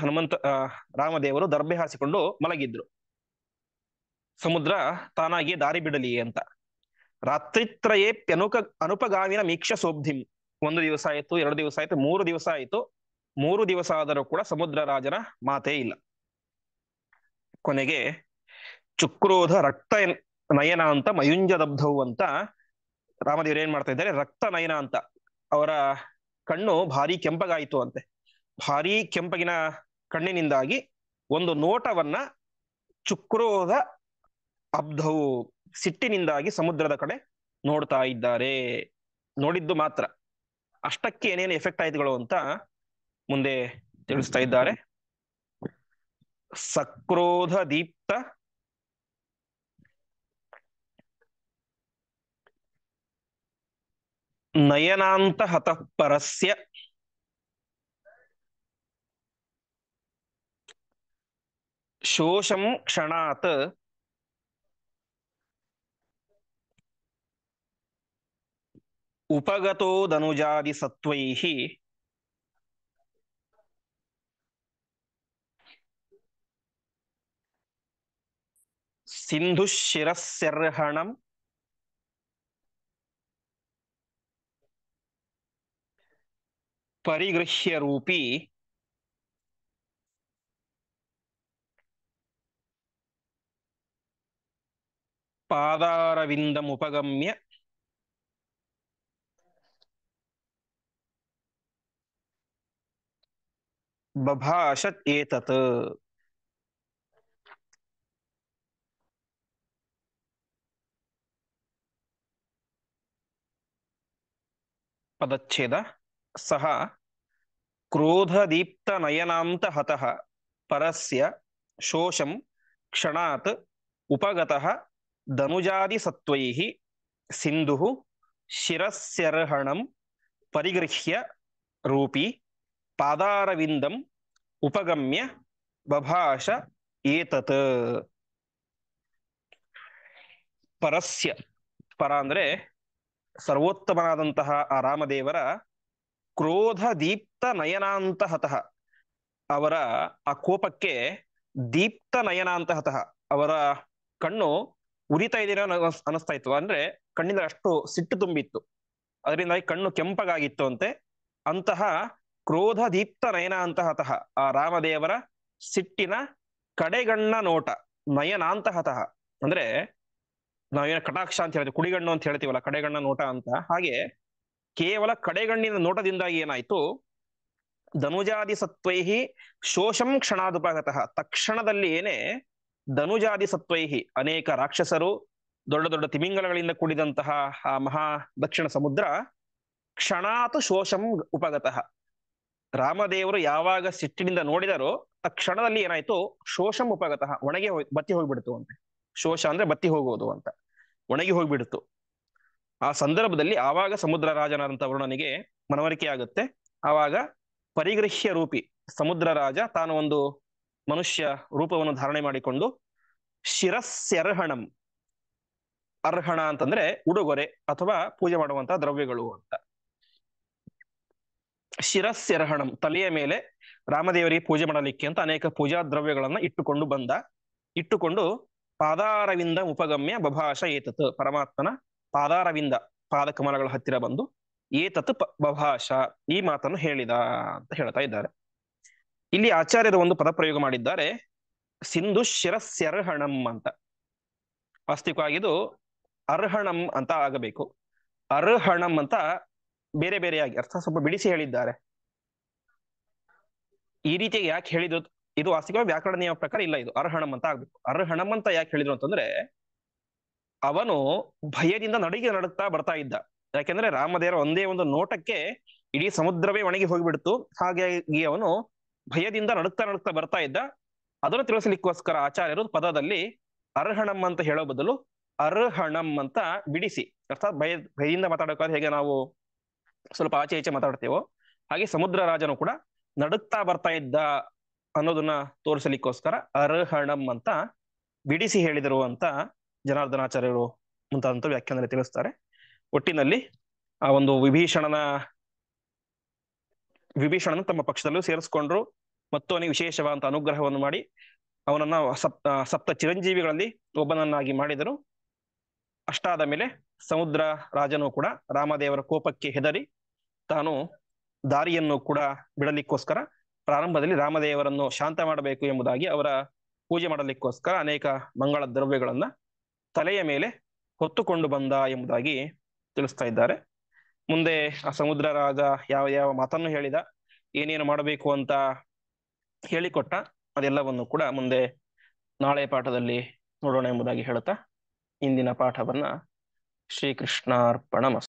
ರಾಮದೇವರು ದರ್ಬೆ ಹಾಸಿಕೊಂಡು ಮಲಗಿದ್ರು, ಸಮುದ್ರ ತಾನಾಗಿ ದಾರಿ ಬಿಡಲಿ ಅಂತ. ಅನುಪಗಾಮಿನ ಮೀಕ್ಷ ಸೋಬ್ಧಿಂ, 1 ದಿವಸ ಆಯ್ತು, 2 ದಿವಸ ಆಯ್ತು, 3 ದಿವಸ ಆಯ್ತು. 3 ದಿವಸ ಆದರೂ ಕೂಡ ಸಮುದ್ರ ರಾಜನ ಮಾತೇ ಇಲ್ಲ. ಕೊನೆಗೆ ಚುಕ್ರೋಧ ರಕ್ತ ನಯನ ಅಂತ ಮಯುಂಜ ದಬ್ಧವು ಅಂತ ರಾಮದೇವರು ಏನ್ ಮಾಡ್ತಾ ಇದ್ದಾರೆ, ರಕ್ತ ನಯನ ಅಂತ ಅವರ ಕಣ್ಣು ಭಾರಿ ಕೆಂಪಗಾಯಿತು ಅಂತೆ. ಭಾರಿ ಕೆಂಪಗಿನ ಕಣ್ಣಿನಿಂದಾಗಿ ಒಂದು ನೋಟವನ್ನ ಚುಕ್ರೋಧ ಅಬ್ಧವು, ಸಿಟ್ಟಿನಿಂದಾಗಿ ಸಮುದ್ರದ ಕಡೆ ನೋಡ್ತಾ ಇದ್ದಾರೆ. ನೋಡಿದ್ದು ಮಾತ್ರ, ಅಷ್ಟಕ್ಕೆ ಏನೇನು ಎಫೆಕ್ಟ್ ಆಯ್ತುಗಳು ಅಂತ ಮುಂದೆ ತಿಳಿಸ್ತಾ ಇದ್ದಾರೆ. ಸಕ್ರೋಧ ದೀಪ್ತ ನಯನಾಂತ ಹತಃಪರಸ್ಯ ಶೋಷಂ ಕ್ಷಣಾತ್ ಉಪಗತೋದನುಜಾದಿ ಸತ್ವೈಃ ಸಿಂಧುಶಿರಸ್ಯರ್ಹಣಂ ಪರಿಗೃಹ್ಯ ರೂಪಿ ಪಾದಾರವಿಂದಮುಪಗಮ್ಯ ಬಭಾಷತ್ ಏತತ್. ಪದಚ್ಛೇದ. ಸಹ ಕ್ರೋಧದೀಪ್ತ ನಯನಾಂತ ಹತಃ ಪರಸ್ಯ ಶೋಷಂ ಕ್ಷಣಾತ್ ಉಪಗತಃ ಧನುಜಾದಿ ಸತ್ವೈಃ ಸಿಂಧುಃ ಶಿರಸ್ಯರ್ಹಣಂ ಪರಿಗೃಹ್ಯ ರೂಪಿ ಪಾದಾರವಿಂದಂ ಉಪಗಮ್ಯ ಬಭಾಷ ಏತತ್. ಪರಸ್ಯ, ಪರ ಅಂದ್ರೆ ಸರ್ವೋತ್ತಮನಾದಂತಹ ಆ ರಾಮದೇವರ ಕ್ರೋಧ ದೀಪ್ತ ನಯನಾಂತ ಹತಃ, ಅವರ ಆ ಕೋಪಕ್ಕೆ ದೀಪ್ತ ನಯನಾಂತ ಹತಃ, ಅವರ ಕಣ್ಣು ಉರಿತಾ ಇದೆ ಅನಿಸ್ತಾ ಇತ್ತು. ಅಂದ್ರೆ ಕಣ್ಣಿಂದ ಅಷ್ಟು ಸಿಟ್ಟು ತುಂಬಿತ್ತು, ಅದರಿಂದಾಗಿ ಕಣ್ಣು ಕೆಂಪಗಾಗಿತ್ತು ಅಂತೆ. ಅಂತಹ ಕ್ರೋಧ ದೀಪ್ತ ನಯನಾಂತ ಹತಃ, ಆ ರಾಮದೇವರ ಸಿಟ್ಟಿನ ಕಡೆಗಣ್ಣ ನೋಟ. ನಯನಾಂತ ಹತಃ ಅಂದ್ರೆ ನಾವೇನ ಕಟಾಕ್ಷ ಅಂತ ಹೇಳ್ತೀವಿ, ಕುಡಿಗಣ್ಣು ಅಂತ ಹೇಳ್ತೀವಲ್ಲ, ಕಡೆಗಣ್ಣ ನೋಟ ಅಂತ. ಹಾಗೆ ಕೇವಲ ಕಡೆಗಣ್ಣಿನ ನೋಟದಿಂದಾಗಿ ಏನಾಯ್ತು, ಧನುಜಾದಿ ಸತ್ವೈಹಿ ಶೋಷಂ ಕ್ಷಣಾದುಪಗತಃ, ತಕ್ಷಣದಲ್ಲಿ ಏನೇ ಧನುಜಾದಿ ಸತ್ವೈಹಿ, ಅನೇಕ ರಾಕ್ಷಸರು, ದೊಡ್ಡ ದೊಡ್ಡ ತಿಮಿಂಗಲಗಳಿಂದ ಕೂಡಿದಂತಹ ಆ ಮಹಾ ದಕ್ಷಿಣ ಸಮುದ್ರ, ಕ್ಷಣಾತ್ ಶೋಷಂ ಉಪಗತಃ, ರಾಮದೇವರು ಯಾವಾಗ ಸಿಟ್ಟಿನಿಂದ ನೋಡಿದರೋ ತಕ್ಷಣದಲ್ಲಿ ಏನಾಯ್ತು, ಶೋಷಂ ಉಪಗತಃ, ಒಣಗಿ ಬತ್ತಿ ಹೋಗ್ಬಿಡ್ತು ಅಂತೆ. ಶೋಷ ಅಂದ್ರೆ ಬತ್ತಿ ಹೋಗುವುದು ಅಂತ, ಒಣಗಿ ಹೋಗ್ಬಿಡ್ತು. ಆ ಸಂದರ್ಭದಲ್ಲಿ ಆವಾಗ ಸಮುದ್ರ ರಾಜನಾದಂತ ವರುಣನಿಗೆ ಮನವರಿಕೆ ಆಗುತ್ತೆ. ಆವಾಗ ಪರಿಗೃಹ್ಯ ರೂಪಿ ಸಮುದ್ರ ರಾಜ ತಾನು ಒಂದು ಮನುಷ್ಯ ರೂಪವನ್ನು ಧಾರಣೆ ಮಾಡಿಕೊಂಡು ಶಿರಸ್ಯರ್ಹಣಂ, ಅರ್ಹಣ ಅಂತಂದ್ರೆ ಉಡುಗೊರೆ ಅಥವಾ ಪೂಜೆ ಮಾಡುವಂತಹ ದ್ರವ್ಯಗಳು ಅಂತ. ಶಿರಸ್ಯರ್ಹಣಂ, ತಲೆಯ ಮೇಲೆ ರಾಮದೇವರಿಗೆ ಪೂಜೆ ಮಾಡಲಿಕ್ಕೆ ಅಂತ ಅನೇಕ ಪೂಜಾ ದ್ರವ್ಯಗಳನ್ನ ಇಟ್ಟುಕೊಂಡು ಪಾದಾರವಿಂದ ಉಪಗಮ್ಯ ಬಭಾಷ ಏತತ್, ಪರಮಾತ್ಮನ ಪಾದಾರವಿಂದ ಪಾದಕಮಲಗಳ ಹತ್ತಿರ ಬಂದು ಏತತ್ ಬಭಾಷ, ಈ ಮಾತನ್ನು ಹೇಳಿದ ಅಂತ ಹೇಳ್ತಾ ಇದ್ದಾರೆ. ಇಲ್ಲಿ ಆಚಾರ್ಯರು ಒಂದು ಪದಪ್ರಯೋಗ ಮಾಡಿದ್ದಾರೆ, ಸಿಂಧು ಶಿರಸ್ಯರ್ಹಣಂ ಅಂತ. ವಾಸ್ತವಿಕವಾಗಿ ಇದು ಅರ್ಹಣಂ ಅಂತ ಆಗಬೇಕು. ಅರ್ಹಣಂ ಅಂತ ಬೇರೆ ಬೇರೆಯಾಗಿ ಅರ್ಥ ಸ್ವಲ್ಪ ಬಿಡಿಸಿ ಹೇಳಿದ್ದಾರೆ. ಈ ರೀತಿ ಯಾಕೆ ಹೇಳಿದ್ರು, ಇದು ವಾಸ್ತವಿಕವಾಗಿ ವ್ಯಾಕರಣ ನಿಯಮ ಪ್ರಕಾರ ಇಲ್ಲ, ಇದು ಅರ್ಹಣಂ ಅಂತ ಆಗ್ಬೇಕು. ಅರ್ಹಣಂ ಅಂತ ಯಾಕೆ ಹೇಳಿದ್ರು ಅಂತಂದ್ರೆ, ಅವನು ಭಯದಿಂದ ನಡುತ್ತಾ ಬರ್ತಾ ಇದ್ದ. ಯಾಕೆಂದ್ರೆ ರಾಮದೇವರ ಒಂದೇ ಒಂದು ನೋಟಕ್ಕೆ ಇಡೀ ಸಮುದ್ರವೇ ಒಣಗಿ ಹೋಗಿಬಿಡ್ತು. ಹಾಗಾಗಿ ಅವನು ಭಯದಿಂದ ನಡುತ್ತಾ ಬರ್ತಾ ಇದ್ದ. ಅದನ್ನು ತಿಳಿಸಲಿಕ್ಕೋಸ್ಕರ ಆಚಾರ್ಯರು ಪದದಲ್ಲಿ ಅರ್ಹಣಂ ಅಂತ ಹೇಳೋ ಬದಲು ಅರ್ಹಣಂ ಅಂತ ಬಿಡಿಸಿ, ಅರ್ಥಾತ್ ಭಯದಿಂದ ಮಾತಾಡೋಕಾದ್ರೆ ಹೇಗೆ ನಾವು ಸ್ವಲ್ಪ ಆಚೆ ಈಚೆ ಮಾತಾಡ್ತೇವೋ, ಹಾಗೆ ಸಮುದ್ರ ರಾಜನು ಕೂಡ ನಡುತ್ತಾ ಬರ್ತಾ ಇದ್ದ ಅನ್ನೋದನ್ನ ತೋರಿಸಲಿಕ್ಕೋಸ್ಕರ ಅರ್ಹಣಂ ಅಂತ ಬಿಡಿಸಿ ಹೇಳಿದರು ಅಂತ ಜನಾರ್ದನಾಚಾರ್ಯರು ಮುಂತಾದಂತ ವ್ಯಾಖ್ಯಾನದಲ್ಲಿ ತಿಳಿಸ್ತಾರೆ. ಒಟ್ಟಿನಲ್ಲಿ ಆ ಒಂದು ವಿಭೀಷಣನ ತಮ್ಮ ಪಕ್ಷದಲ್ಲೂ ಸೇರಿಸ್ಕೊಂಡ್ರು ಮತ್ತು ಅವನಿಗೆ ವಿಶೇಷವಾದಂತ ಅನುಗ್ರಹವನ್ನು ಮಾಡಿ ಅವನನ್ನ ಸಪ್ತ ಚಿರಂಜೀವಿಗಳಲ್ಲಿ ಒಬ್ಬನನ್ನಾಗಿ ಮಾಡಿದರು. ಅಷ್ಟಾದ ಮೇಲೆ ಸಮುದ್ರ ರಾಜನು ಕೂಡ ರಾಮದೇವರ ಕೋಪಕ್ಕೆ ಹೆದರಿ ತಾನು ದಾರಿಯನ್ನು ಕೂಡ ಬಿಡಲಿಕ್ಕೋಸ್ಕರ ಪ್ರಾರಂಭದಲ್ಲಿ ರಾಮದೇವರನ್ನು ಶಾಂತ ಮಾಡಬೇಕು ಎಂಬುದಾಗಿ ಅವರ ಪೂಜೆ ಮಾಡಲಿಕ್ಕೋಸ್ಕರ ಅನೇಕ ಮಂಗಳ ದ್ರವ್ಯಗಳನ್ನ ತಲೆಯ ಮೇಲೆ ಹೊತ್ತುಕೊಂಡು ಬಂದ ಎಂಬುದಾಗಿ ತಿಳಿಸ್ತಾ ಇದ್ದಾರೆ. ಮುಂದೆ ಆ ಸಮುದ್ರ ರಾಜ ಯಾವ ಯಾವ ಮಾತನ್ನು ಹೇಳಿದ, ಏನೇನು ಮಾಡಬೇಕು ಅಂತ ಹೇಳಿಕೊಟ್ಟ, ಅದೆಲ್ಲವನ್ನು ಕೂಡ ಮುಂದೆ ನಾಳೆ ಪಾಠದಲ್ಲಿ ನೋಡೋಣ ಎಂಬುದಾಗಿ ಹೇಳುತ್ತಾ ಇಂದಿನ ಪಾಠವನ್ನ ಶ್ರೀಕೃಷ್ಣಾರ್ಪಣಮಸ್ತು.